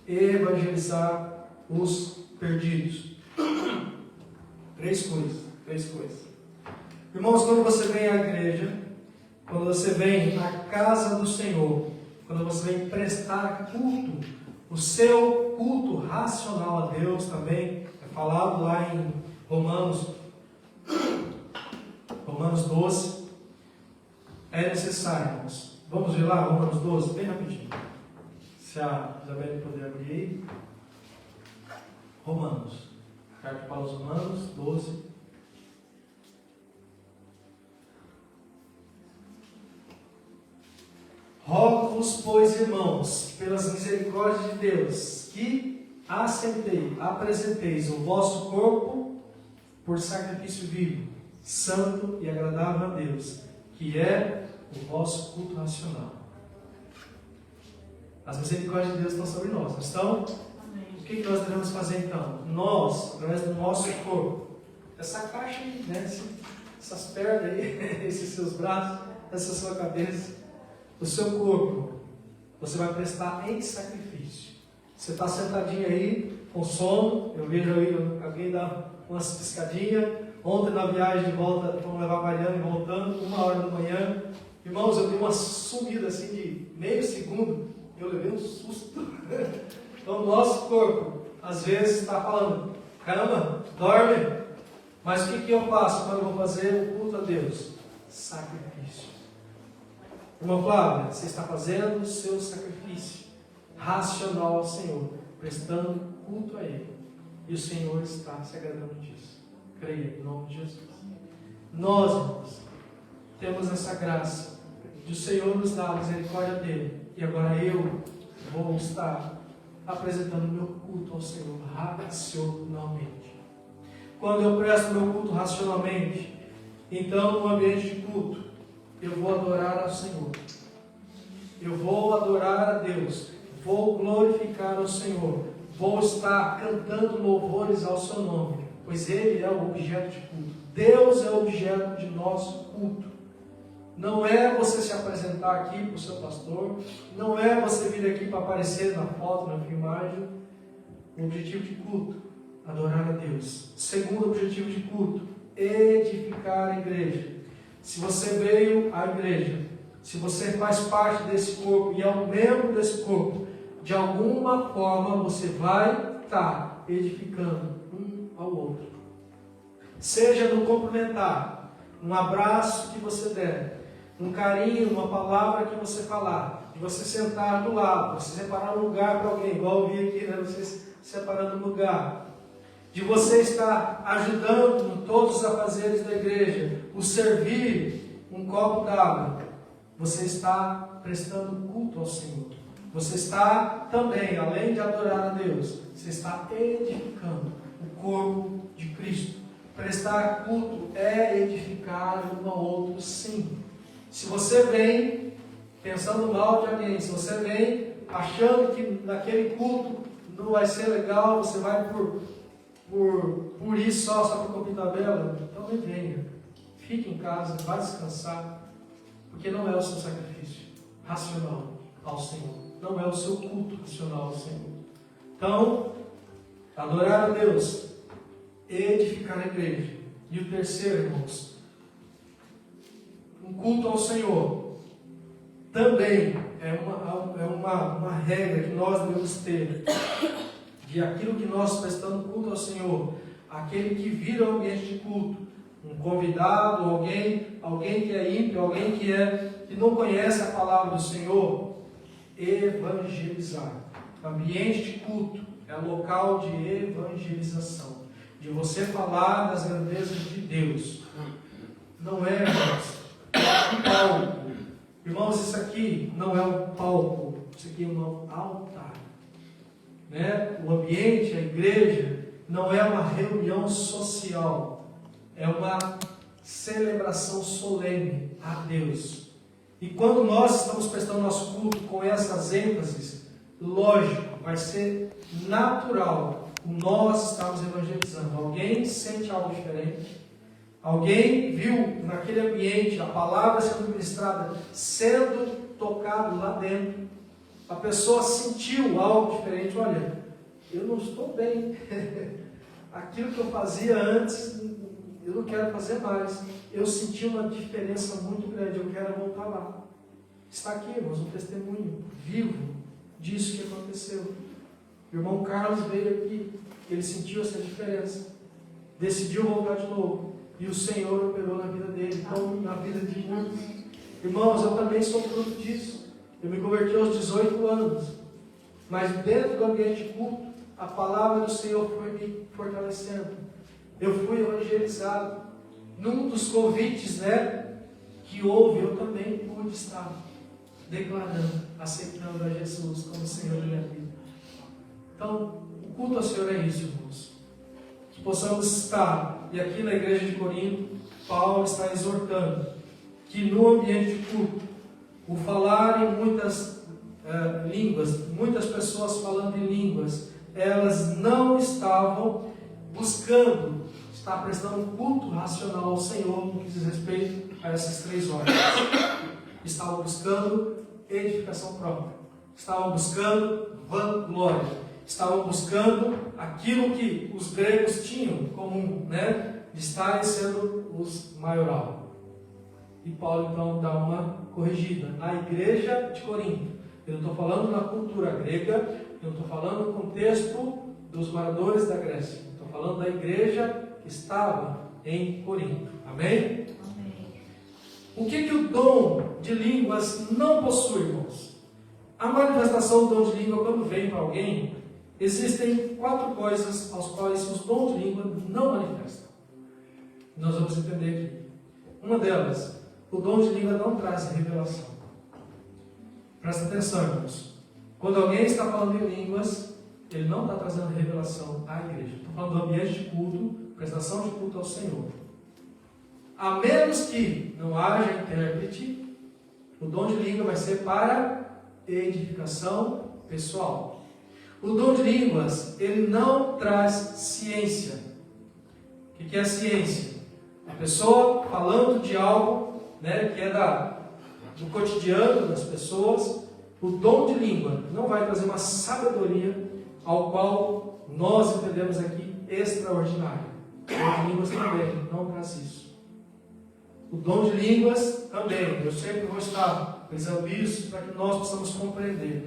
evangelizar os perdidos. 3 coisas. Irmãos, quando você vem à igreja, quando você vem à casa do Senhor, quando você vem prestar culto, o seu culto racional a Deus também é falado lá em Romanos 12, é necessário, irmãos. Vamos ver lá, Romanos 12, bem rapidinho. Se a Isabel puder abrir aí. Romanos, carta para os Romanos 12. Rogo-vos, pois, irmãos, pelas misericórdias de Deus, que apresenteis o vosso corpo por sacrifício vivo, santo e agradável a Deus, que é o vosso culto racional. As misericórdias de Deus estão sobre nós, não estão? O que nós devemos fazer então? Nós, através do nosso corpo, essa caixa aí, né? Essas pernas aí, esses seus braços, essa sua cabeça, o seu corpo, você vai prestar em sacrifício. Você está sentadinho aí, com sono, eu vejo aí alguém dar umas piscadinhas. Ontem na viagem de volta, vamos levar a Mariana e voltando, 1h da manhã. Irmãos, eu dei uma sumida assim de meio segundo, eu levei um susto. Então o nosso corpo, às vezes, está falando, cama, dorme. Mas o que eu faço quando eu vou fazer o culto a Deus? Sacrifício. Irmã Flávia, você está fazendo o seu sacrifício racional ao Senhor, prestando culto a Ele. E o Senhor está se agradando disso. Creia, em nome de Jesus. Nós, irmãos, temos essa graça de o Senhor nos dar a misericórdia dele. E agora eu vou estar apresentando meu culto ao Senhor racionalmente. Quando eu presto meu culto racionalmente, então no ambiente de culto, eu vou adorar ao Senhor. Eu vou adorar a Deus. Vou glorificar ao Senhor. Vou estar cantando louvores ao seu nome, pois Ele é o objeto de culto. Deus é o objeto de nosso culto. Não é você se apresentar aqui para o seu pastor, não é você vir aqui para aparecer na foto, na filmagem. O objetivo de culto, adorar a Deus. Segundo objetivo de culto, edificar a igreja. Se você veio à igreja, se você faz parte desse corpo e é um membro desse corpo, de alguma forma você vai estar edificando um ao outro. Seja no cumprimentar, um abraço que você der, um carinho, uma palavra que você falar, de você sentar do lado, você separar um lugar para alguém, igual eu vi aqui, né? Você separando um lugar. De você estar ajudando em todos os afazeres da igreja, o servir um copo d'água. Você está prestando culto ao Senhor. Você está também, além de adorar a Deus, você está edificando o corpo de Cristo. Prestar culto é edificar um ao outro, sim. Se você vem pensando mal de alguém, se você vem achando que naquele culto não vai ser legal, você vai por isso só por cumprir tabela, então nem venha. Fique em casa, vá descansar, porque não é o seu sacrifício racional ao Senhor. Não é o seu culto racional ao Senhor. Então, adorar a Deus, edificar a igreja. E o terceiro, irmãos, um culto ao Senhor também é uma regra que nós devemos ter, de aquilo que nós prestamos culto ao Senhor, aquele que vira o ambiente de culto, um convidado, alguém que é ímpio, alguém que não conhece a palavra do Senhor, evangelizar. O ambiente de culto é local de evangelização, de você falar das grandezas de Deus. Não é, irmãos, um palco. Irmãos, isso aqui não é um palco, isso aqui é um altar. Né? O ambiente, a igreja, não é uma reunião social, é uma celebração solene a Deus. E quando nós estamos prestando nosso culto com essas ênfases, lógico, vai ser natural nós estarmos evangelizando. Alguém sente algo diferente, alguém viu naquele ambiente a palavra sendo ministrada, sendo tocado lá dentro, a pessoa sentiu algo diferente. Olha, eu não estou bem, aquilo que eu fazia antes, eu não quero fazer mais. Eu senti uma diferença muito grande, eu quero voltar lá. Está aqui, irmãos, um testemunho vivo disso que aconteceu. O irmão Carlos veio aqui, ele sentiu essa diferença, decidiu voltar de novo, e o Senhor operou na vida dele, então na vida de muitos. Irmãos, eu também sou fruto disso. Eu me converti aos 18 anos, mas dentro do ambiente de culto, a palavra do Senhor foi me fortalecendo. Eu fui evangelizado. Num dos convites, que houve, eu também pude estar declarando, aceitando a Jesus como Senhor da minha vida. Então, o culto ao Senhor é isso, irmãos. Que possamos estar, e aqui na igreja de Corinto, Paulo está exortando, que no ambiente de culto, o falar em muitas línguas, muitas pessoas falando em línguas, elas não estavam buscando estar prestando culto racional ao Senhor no que diz respeito a essas 3 ordens. Estavam buscando edificação própria, estavam buscando vanglória, estavam buscando aquilo que os gregos tinham comum, de estarem sendo os maioral. E Paulo então dá uma corrigida na igreja de Corinto. Eu não estou falando na cultura grega, eu não estou falando no contexto dos moradores da Grécia, estou falando da igreja que estava em Corinto. Amém? Amém. O que o dom de línguas não possui, irmãos? A manifestação do dom de língua, quando vem para alguém, existem 4 coisas aos quais os dons de língua não manifestam. Nós vamos entender aqui. Uma delas, o dom de língua não traz revelação. Presta atenção, irmãos. Quando alguém está falando em línguas, ele não está trazendo revelação à igreja. Estou falando do ambiente de culto, prestação de culto ao Senhor. A menos que não haja intérprete, o dom de língua vai ser para edificação pessoal. O dom de línguas, ele não traz ciência. O que é a ciência? A pessoa falando de algo, que é do cotidiano das pessoas. O dom de língua não vai trazer uma sabedoria ao qual nós entendemos aqui extraordinária. O dom de línguas também não traz isso. O dom de línguas também, eu sempre vou estar pensando isso para que nós possamos compreender,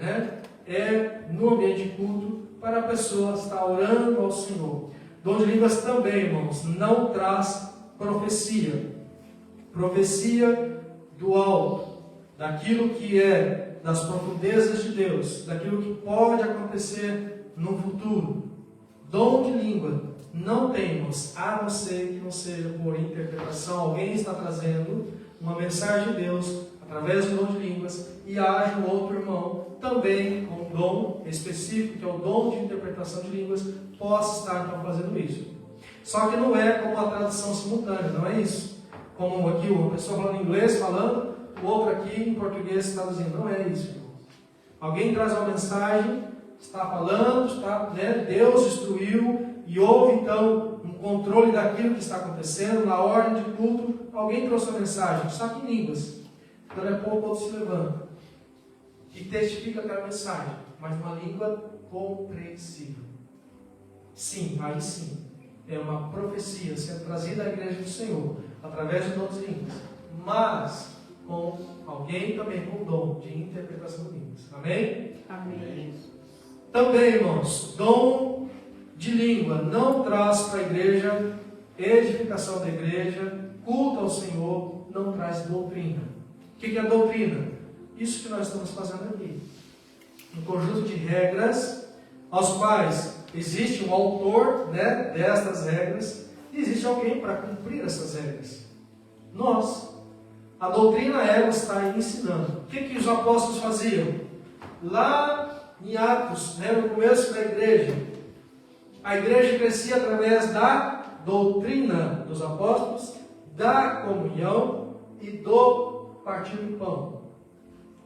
É no ambiente de culto para a pessoa estar orando ao Senhor. Dom de línguas também, irmãos, não traz profecia. Profecia do alto, daquilo que é das profundezas de Deus, daquilo que pode acontecer no futuro. Dom de língua não temos, a não ser que não seja por interpretação. Alguém está trazendo uma mensagem de Deus através do dom de línguas e haja um outro irmão também com um dom específico, que é o dom de interpretação de línguas, possa estar então fazendo isso. Só que não é como a tradução simultânea, não é isso. Como aqui uma pessoa falando inglês, falando, o outro aqui em português traduzindo. Não é isso, irmão. Alguém traz uma mensagem, está falando, Deus instruiu e houve então um controle daquilo que está acontecendo, na ordem de culto, alguém trouxe uma mensagem, só que em línguas. Então é pouco, outro se levanta e testifica aquela mensagem, mas numa língua compreensível. Sim, aí sim, é uma profecia sendo trazida à igreja do Senhor, através de dom de línguas, mas com alguém também com o dom de interpretação de línguas. Amém? Amém. Também, irmãos, dom de língua não traz para a igreja edificação da igreja, culto ao Senhor, não traz doutrina. O que é doutrina? Isso que nós estamos fazendo aqui. Um conjunto de regras, aos quais existe um autor destas regras, e existe alguém para cumprir essas regras. Nós. A doutrina ela está ensinando. O que os apóstolos faziam? Lá em Atos, no começo da igreja, a igreja crescia através da doutrina dos apóstolos, da comunhão e do partir do pão.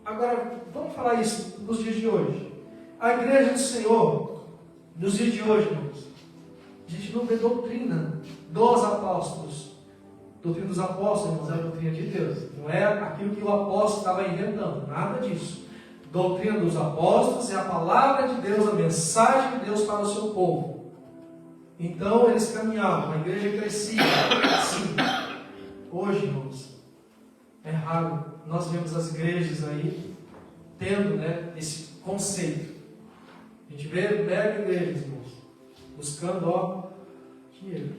Agora, vamos falar isso nos dias de hoje. A igreja do Senhor, nos dias de hoje, irmãos, a gente não vê doutrina dos apóstolos. Doutrina dos apóstolos, irmãos, é a doutrina de Deus. Não é aquilo que o apóstolo estava inventando, nada disso. Doutrina dos apóstolos é a palavra de Deus, a mensagem de Deus para o seu povo. Então eles caminhavam, a igreja crescia. Sim. Hoje, irmãos, é raro nós vemos as igrejas aí tendo esse conceito. A gente vê mega igrejas, irmãos, buscando dinheiro,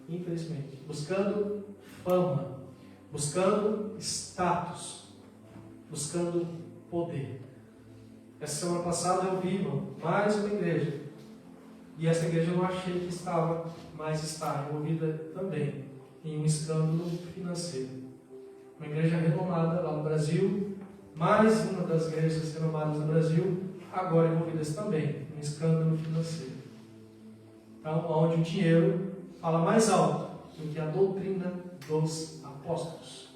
infelizmente, buscando fama, buscando status, buscando poder. Essa semana passada eu vi, irmão, mais uma igreja. E essa igreja eu não achei que estava, mas está envolvida também em um escândalo financeiro. Uma igreja renomada lá no Brasil, mais uma das igrejas renomadas no Brasil, agora envolvidas também em um escândalo financeiro. Então, onde o dinheiro fala mais alto do que a doutrina dos apóstolos.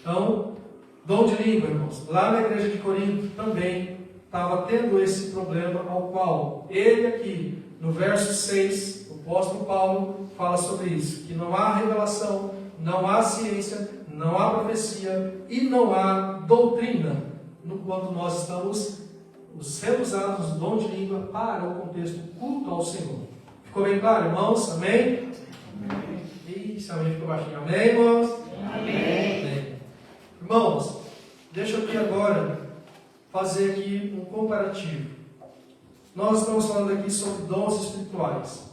Então, dom de língua, irmãos, lá na igreja de Corinto também estava tendo esse problema, ao qual ele aqui, no verso 6, o apóstolo Paulo fala sobre isso, que não há revelação, não há ciência, não há profecia e não há doutrina, no quanto nós estamos sendo usados o dom de língua para o contexto culto ao Senhor. Ficou bem claro, irmãos? Amém? Amém. Isso, amém, ficou baixinho. Amém, irmãos? Amém. Amém. Irmãos, deixa eu aqui agora fazer aqui um comparativo. Nós estamos falando aqui sobre dons espirituais.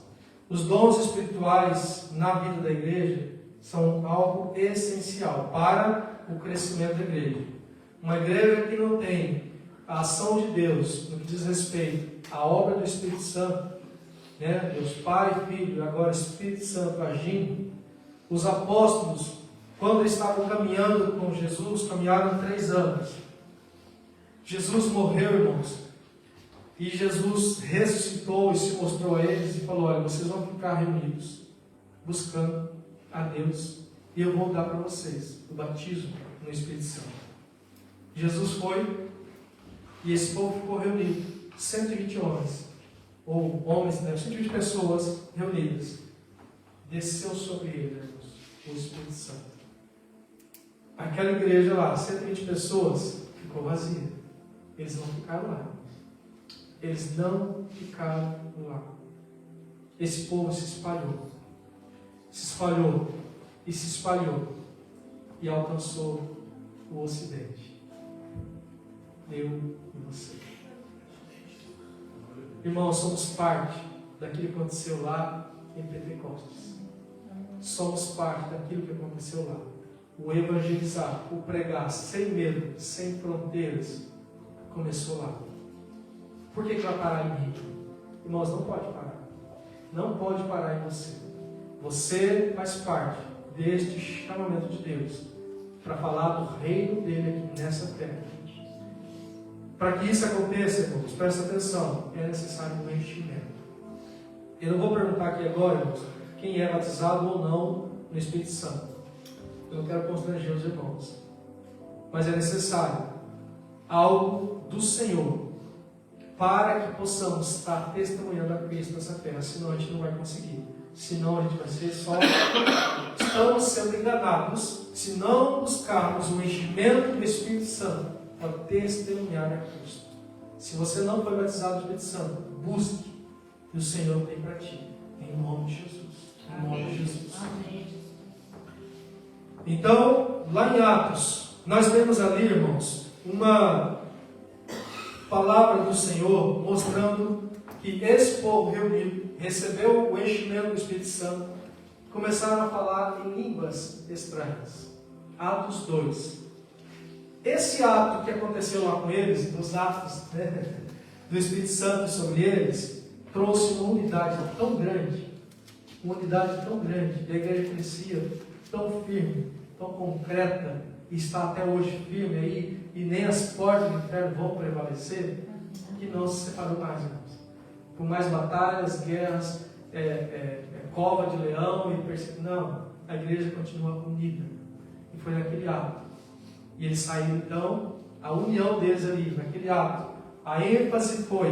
Os dons espirituais na vida da igreja, são algo essencial para o crescimento da igreja. Uma igreja que não tem a ação de Deus no que diz respeito à obra do Espírito Santo, né? Deus Pai, Filho e agora Espírito Santo agindo. Os apóstolos, quando estavam caminhando com Jesus, caminharam 3 anos. Jesus morreu, irmãos, e Jesus ressuscitou e se mostrou a eles e falou: olha, vocês vão ficar reunidos, buscando a Deus, e eu vou dar para vocês o batismo no Espírito Santo. Jesus foi, e esse povo ficou reunido, 120 homens, ou homens, né? 120 pessoas reunidas. Desceu sobre eles, irmãos, o Espírito Santo. Aquela igreja lá, 120 pessoas, ficou vazia. Eles não ficaram lá. Eles não ficaram lá. Esse povo se espalhou. Se espalhou. E se espalhou. E alcançou o Ocidente. Eu e você. Irmãos, somos parte daquilo que aconteceu lá em Pentecostes. Somos parte daquilo que aconteceu lá. O evangelizar, o pregar sem medo, sem fronteiras, começou lá. Por que vai parar em mim? Irmãos, não pode parar. Não pode parar em você. Você faz parte deste chamamento de Deus para falar do reino dele aqui nessa terra. Para que isso aconteça, irmãos, presta atenção, é necessário um enchimento. Eu não vou perguntar aqui agora, irmãos, quem é batizado ou não no Espírito Santo. Eu não quero constranger os irmãos. Mas é necessário algo do Senhor para que possamos estar testemunhando a Cristo nessa terra. Senão a gente não vai conseguir. Senão a gente vai ser só... Estamos sendo enganados se não buscarmos o enchimento do Espírito Santo para testemunhar a Cristo. Se você não foi batizado no Espírito Santo, busque. E o Senhor tem para ti. Em nome de Jesus. Em nome de Jesus. Amém. Então, lá em Atos, nós temos ali, irmãos, uma palavra do Senhor mostrando que esse povo reunido recebeu o enchimento do Espírito Santo, começaram a falar em línguas estranhas. Atos 2. Esse ato que aconteceu lá com eles, dos atos, né, do Espírito Santo sobre eles, trouxe uma unidade tão grande, e a igreja crescia tão firme, tão concreta, e está até hoje firme aí, e nem as portas do inferno vão prevalecer, que não se separou mais, irmãos. Por mais batalhas, guerras, cova de leão e perseguição, não, a igreja continua unida. E foi naquele ato. E eles saíram então, a união deles ali, naquele ato. A ênfase foi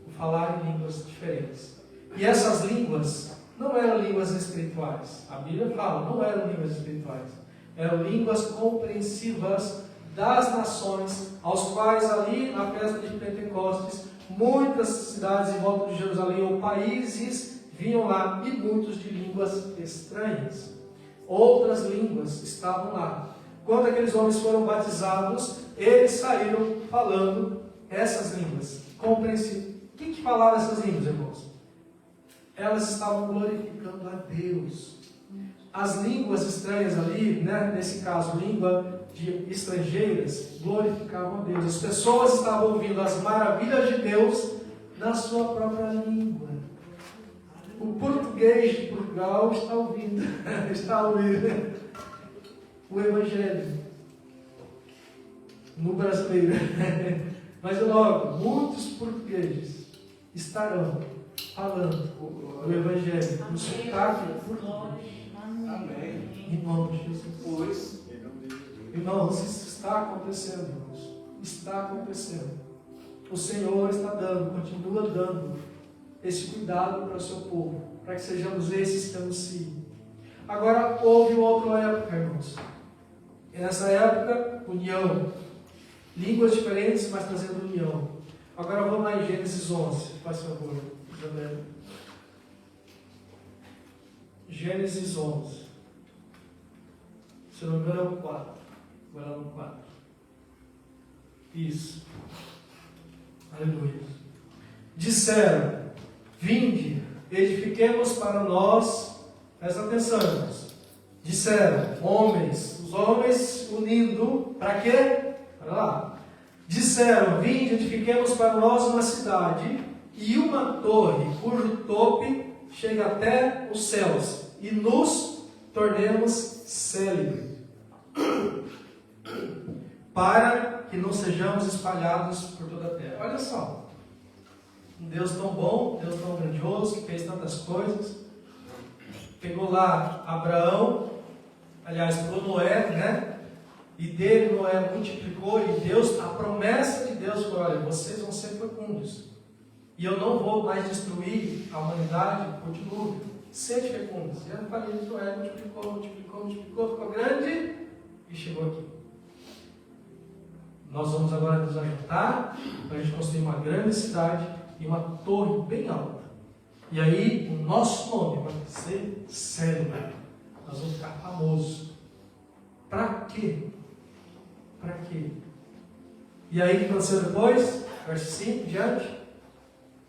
o falar em línguas diferentes. E essas línguas não eram línguas espirituais. A Bíblia fala, não eram línguas espirituais. Eram línguas compreensivas das nações, aos quais ali na festa de Pentecostes, muitas cidades em volta de Jerusalém, ou países, vinham lá, e muitos de línguas estranhas. Outras línguas estavam lá. Quando aqueles homens foram batizados, eles saíram falando essas línguas compreensíveis. O que falavam essas línguas, irmãos? Elas estavam glorificando a Deus. As línguas estranhas ali, né, nesse caso, língua de estrangeiras, glorificavam a Deus. As pessoas estavam ouvindo as maravilhas de Deus na sua própria língua. O português de Portugal está ouvindo, o Evangelho no brasileiro. Mas logo, muitos portugueses estarão falando o Evangelho no sotaque português. Amém. Em nome de Jesus. Pois, irmãos, isso está acontecendo, irmãos. Está acontecendo. O Senhor está dando, continua dando esse cuidado para o seu povo, para que sejamos esses que anunciem. Agora, houve outra época, irmãos. E nessa época, união. Línguas diferentes, mas trazendo união. Agora vamos lá em Gênesis 11, faz favor, Isabel. Gênesis 11. Se não me engano é o 4. Vai lá no 4. Isso. Aleluia. Disseram: vinde, edifiquemos para nós. Presta atenção, irmãos. Disseram, os homens unindo, para quê? Olha lá. Disseram, vinde, edifiquemos para nós uma cidade e uma torre, cujo tope chega até os céus, e nos tornemos célebres, para que não sejamos espalhados por toda a terra. Olha só, um Deus tão bom, Deus tão grandioso, que fez tantas coisas. Pegou lá Abraão, aliás, pegou Noé, né? E dele Noé multiplicou, e Deus, a promessa de Deus foi: olha, vocês vão ser fecundos, e eu não vou mais destruir a humanidade por dilúvio. Sede fecundos. E a família de Noé multiplicou, ficou grande e chegou aqui. Nós vamos agora nos ajuntar para a gente construir uma grande cidade e uma torre bem alta. E aí o nosso nome vai ser célebre. Nós vamos ficar famosos. Para quê? Para quê? E aí o que aconteceu depois? Verso 5 diante.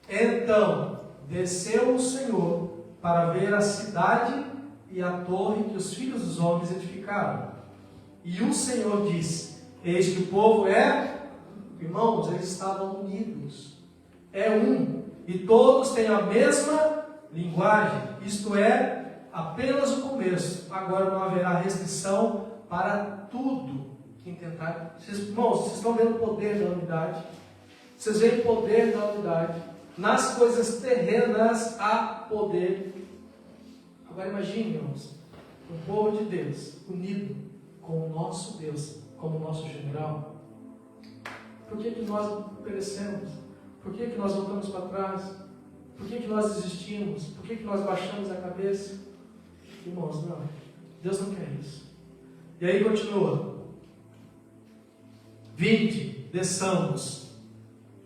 Então desceu o Senhor para ver a cidade e a torre que os filhos dos homens edificaram. E o Senhor disse: eis que o povo irmãos, eles estavam unidos, é um, e todos têm a mesma linguagem, isto é, apenas o começo. Agora não haverá restrição para tudo que tentar. Irmãos, vocês estão vendo o poder da unidade? Vocês veem o poder da unidade? Nas coisas terrenas há poder. Agora imagine, irmãos, o povo de Deus unido com o nosso Deus como nosso general. Por que nós perecemos? Por que nós voltamos para trás? Por que nós desistimos? Por que nós baixamos a cabeça? Irmãos, não. Deus não quer isso. E aí continua. Vinde, desçamos.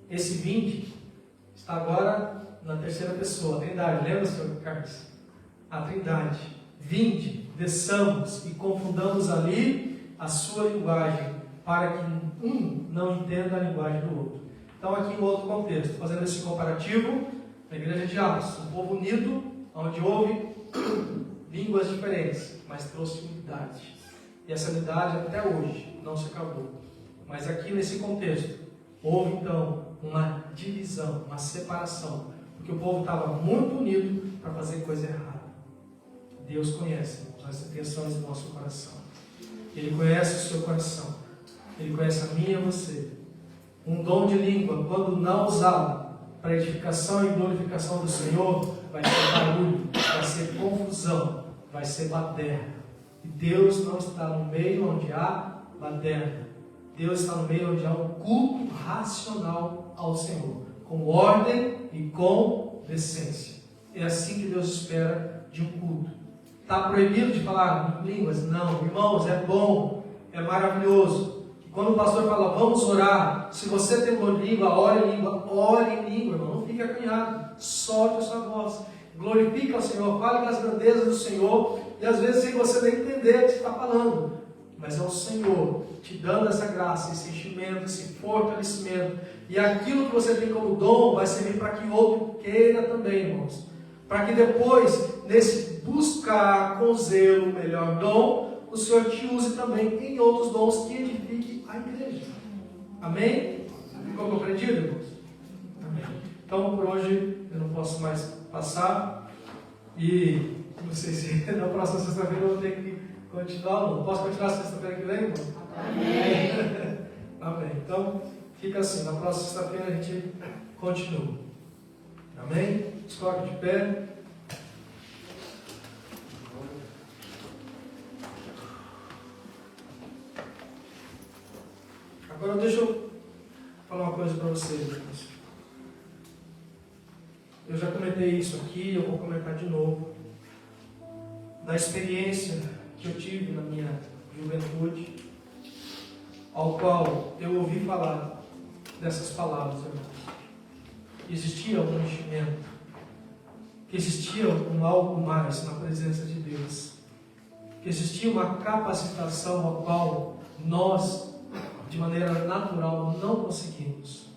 Esse vinde está agora na terceira pessoa, a Trindade. Lembra, Sr. Carlos? A Trindade. Vinde, desçamos e confundamos ali a sua linguagem, para que um não entenda a linguagem do outro. Então, aqui em outro contexto, fazendo esse comparativo, na igreja de Atos, um povo unido, onde houve línguas diferentes, mas trouxe unidade. E essa unidade até hoje não se acabou. Mas aqui nesse contexto, houve então uma divisão, uma separação, porque o povo estava muito unido para fazer coisa errada. Deus conhece, irmãos, as intenções do nosso coração. Ele conhece o seu coração. Ele conhece a mim e a você. Um dom de língua, quando não usado para edificação e glorificação do Senhor, vai ser barulho, vai ser confusão, vai ser baderna. E Deus não está no meio onde há baderna. Deus está no meio onde há um culto racional ao Senhor, com ordem e com decência. É assim que Deus espera de um culto. Está proibido de falar em línguas? Não, irmãos, é bom, é maravilhoso. E quando o pastor fala, vamos orar, se você tem uma língua, ore em língua, irmão, não fique acanhado, solte a sua voz, glorifique ao Senhor, fale das grandezas do Senhor, e às vezes sem você nem entender o que você está falando, mas é o Senhor te dando essa graça, esse enchimento, esse fortalecimento, e aquilo que você tem como dom vai servir para que outro queira também, irmãos, para que depois, nesse buscar com zelo o melhor dom, o Senhor te use também em outros dons que edifiquem a igreja. Amém? Ficou compreendido, irmãos? Amém. Então, por hoje, eu não posso mais passar. E não sei se na próxima sexta-feira eu vou ter que continuar. Não posso continuar sexta-feira que vem, irmão? Amém. Amém. Então, fica assim. Na próxima sexta-feira a gente continua. Amém? Coloque de pé. Agora deixa eu falar uma coisa para vocês, irmãos. Eu já comentei isso aqui, eu vou comentar de novo. Da experiência que eu tive na minha juventude, ao qual eu ouvi falar dessas palavras, irmãos. Existia um enchimento, que existia um algo mais na presença de Deus, que existia uma capacitação a qual nós, de maneira natural, não conseguimos.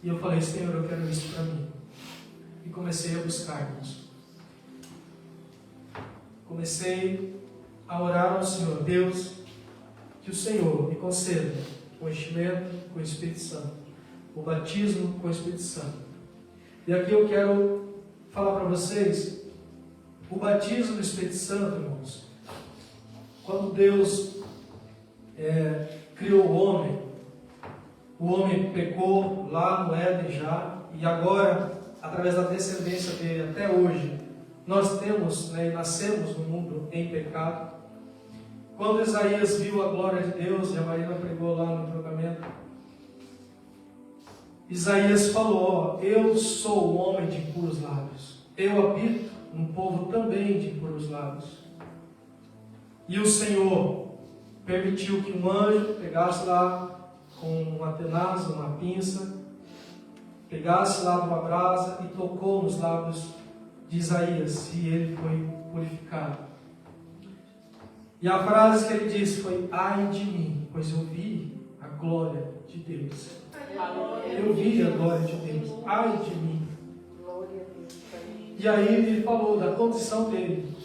E eu falei, Senhor, eu quero isso para mim. E comecei a buscar, irmãos. comecei a orar ao Senhor. Deus, que o Senhor me conceda o enchimento com o Espírito Santo, o batismo com o Espírito Santo. E aqui eu quero falar para vocês, o batismo do Espírito Santo, irmãos, quando Deus criou o homem pecou lá no Éden já, e agora, através da descendência dele até hoje, nós temos, e nascemos no mundo em pecado. Quando Isaías viu a glória de Deus, e a Marina pregou lá no julgamento, Isaías falou: eu sou o homem de impuros lábios, eu habito num povo também de impuros lábios. E o Senhor permitiu que um anjo pegasse lá com uma tenaz, uma pinça, pegasse lá de uma brasa e tocou nos lábios de Isaías, e ele foi purificado. E a frase que ele disse foi: ai de mim, pois eu vi a glória de Deus. Eu vi a glória de Deus, ai de mim. E aí ele falou da condição dele.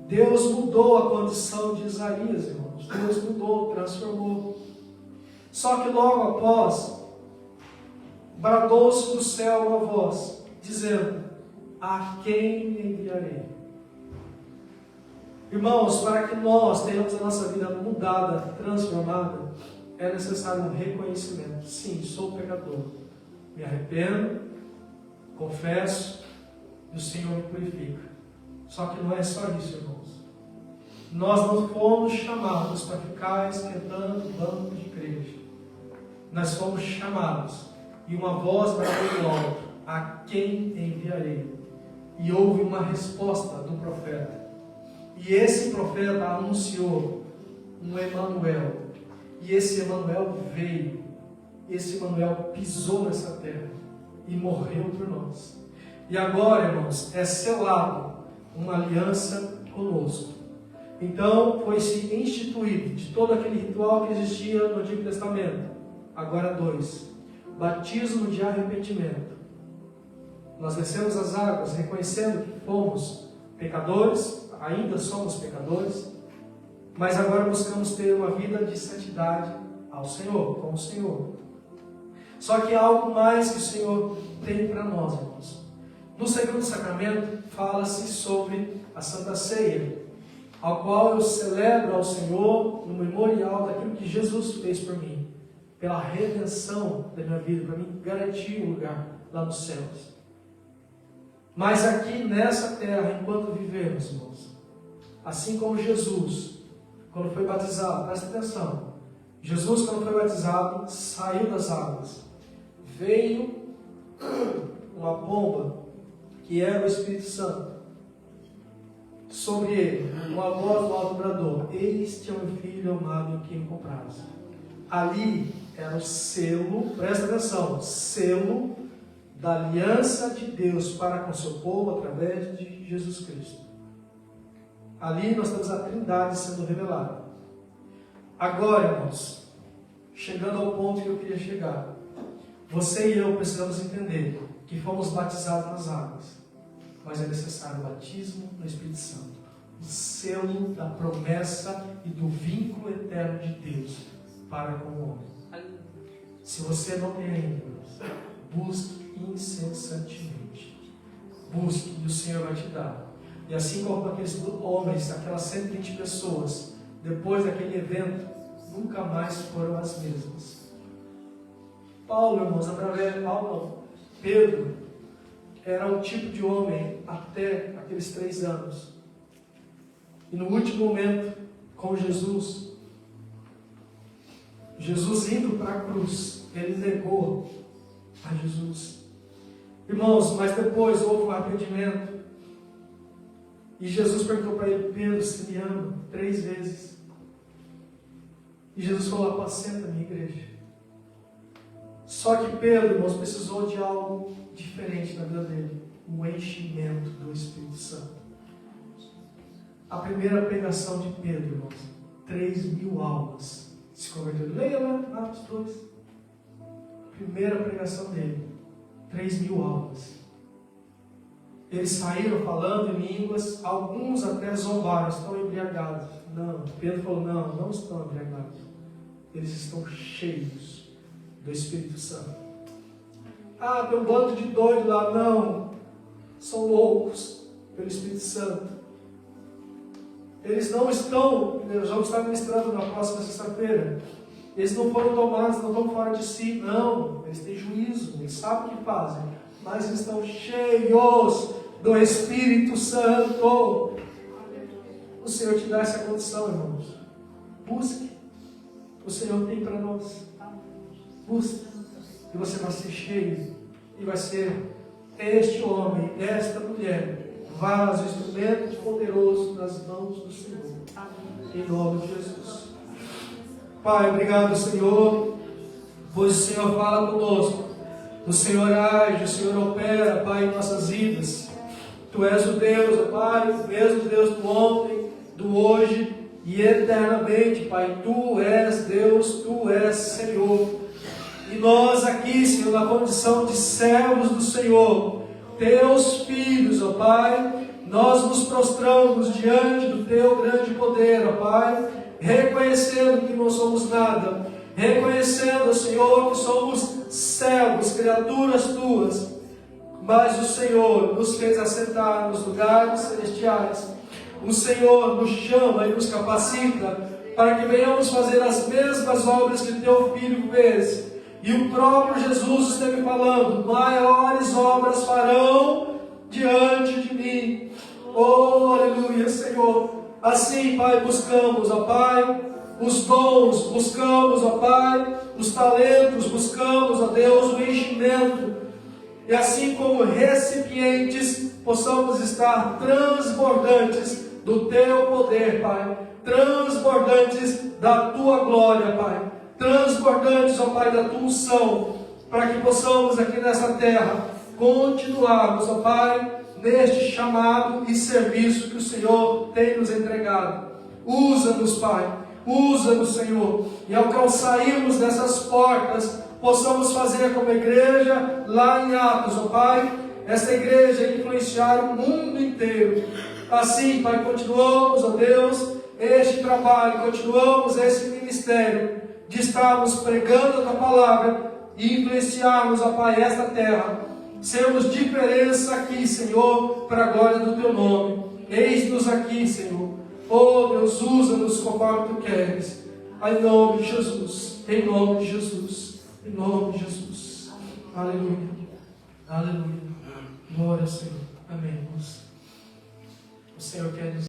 Deus mudou a condição de Isaías, irmãos. Deus mudou, transformou. Só que logo após, bradou-se do céu uma voz, dizendo: a quem me enviarei? Irmãos, para que nós tenhamos a nossa vida mudada, transformada, é necessário um reconhecimento. Sim, sou pecador. Me arrependo, confesso, e o Senhor me purifica. Só que não é só isso, irmãos. Nós não fomos chamados para ficar esquentando o banco de igreja. Nós fomos chamados, e uma voz bradou do alto: a quem enviarei? E houve uma resposta do profeta. E esse profeta anunciou um Emanuel. E esse Emanuel veio. Esse Emanuel pisou nessa terra e morreu por nós. E agora, irmãos, é selado uma aliança conosco. Então, foi-se instituído de todo aquele ritual que existia no Antigo Testamento. Agora 2. Batismo de arrependimento. Nós descemos as águas reconhecendo que fomos pecadores, ainda somos pecadores, mas agora buscamos ter uma vida de santidade ao Senhor, com o Senhor. Só que há algo mais que o Senhor tem para nós, irmãos. No segundo sacramento, fala-se sobre a Santa Ceia, ao qual eu celebro ao Senhor no memorial daquilo que Jesus fez por mim, pela redenção da minha vida, para mim garantir um lugar lá nos céus. Mas aqui nessa terra, enquanto vivemos, irmãos, assim como Jesus, quando foi batizado, presta atenção, Jesus, quando foi batizado, saiu das águas, veio uma pomba, que era o Espírito Santo, sobre ele, uma voz do alto bradou: este é o meu filho amado em quem me compraz. Ali era o selo, presta atenção, selo da aliança de Deus para com o seu povo através de Jesus Cristo. Ali nós temos a Trindade sendo revelada. Agora, irmãos, chegando ao ponto que eu queria chegar, você e eu precisamos entender que fomos batizados nas águas, mas é necessário o batismo no Espírito Santo, o selo da promessa e do vínculo eterno de Deus para com o homem. Se você não tem ainda, busque incessantemente. Busque e o Senhor vai te dar. E assim como aqueles homens, aquelas 120 pessoas, depois daquele evento, nunca mais foram as mesmas. Paulo, irmãos, Pedro era um tipo de homem até aqueles 3 anos. E no último momento, com Jesus indo para a cruz, ele negou a Jesus. Irmãos, mas depois houve um arrependimento. E Jesus perguntou para ele: Pedro, você me ama? 3 vezes. E Jesus falou: apacenta a minha igreja. Só que Pedro, irmãos, precisou de algo diferente na vida dele: um enchimento do Espírito Santo. A primeira pregação de Pedro, irmãos, 3.000 almas se converteram. Leia lá, Atos 2. Primeira pregação dele, 3.000 almas. Eles saíram falando em línguas, alguns até zombaram, estão embriagados. Não, Pedro falou, não estão embriagados. Eles estão cheios do Espírito Santo. Ah, tem um bando de doido lá. Não, são loucos pelo Espírito Santo. Eles não estão, nós vamos estar ministrando na próxima sexta-feira, eles não foram tomados, não estão fora de si, não. Eles têm juízo, eles sabem o que fazem, mas eles estão cheios do Espírito Santo. O Senhor te dá essa condição, irmãos. Busque. O Senhor tem para nós. Busque. E você vai ser cheio. E vai ser este homem, esta mulher, vaso, instrumento poderoso nas mãos do Senhor. Em nome de Jesus. Pai, obrigado, Senhor, pois o Senhor fala conosco. O Senhor age, o Senhor opera, Pai, em nossas vidas. Tu és o Deus, ó Pai, o mesmo Deus do ontem, do hoje e eternamente, Pai. Tu és Deus, Tu és Senhor. E nós aqui, Senhor, na condição de servos do Senhor, Teus filhos, ó Pai, nós nos prostramos diante do Teu grande poder, ó Pai, reconhecendo que não somos nada, reconhecendo, Senhor, que somos servos, criaturas Tuas, mas o Senhor nos fez assentar nos lugares celestiais. O Senhor nos chama e nos capacita para que venhamos fazer as mesmas obras que Teu Filho fez. E o próprio Jesus esteve falando: maiores obras farão diante de mim. Oh, aleluia, Senhor. Assim, Pai, buscamos, ó Pai, os dons, buscamos, ó Pai, os talentos, buscamos, ó Deus, o enchimento. E assim como recipientes, possamos estar transbordantes do Teu poder, Pai. Transbordantes da Tua glória, Pai. Transbordantes, ó Pai, da Tua unção. Para que possamos aqui nessa terra continuarmos, ó Pai, neste chamado e serviço que o Senhor tem nos entregado. Usa-nos, Pai. Usa-nos, Senhor. E ao sairmos dessas portas, possamos fazer como igreja lá em Atos, ó Pai, essa igreja influenciar o mundo inteiro. Assim, Pai, continuamos, ó Deus, este trabalho, continuamos esse ministério de estarmos pregando a Tua palavra e influenciarmos, ó Pai, esta terra. Sermos diferença aqui, Senhor, para a glória do Teu nome. Eis-nos aqui, Senhor. Oh, Deus, usa-nos conforme Tu queres. Em nome de Jesus. Em nome de Jesus. Em nome de Jesus. Aleluia. Aleluia. Glória ao Senhor. Amém. O Senhor quer nos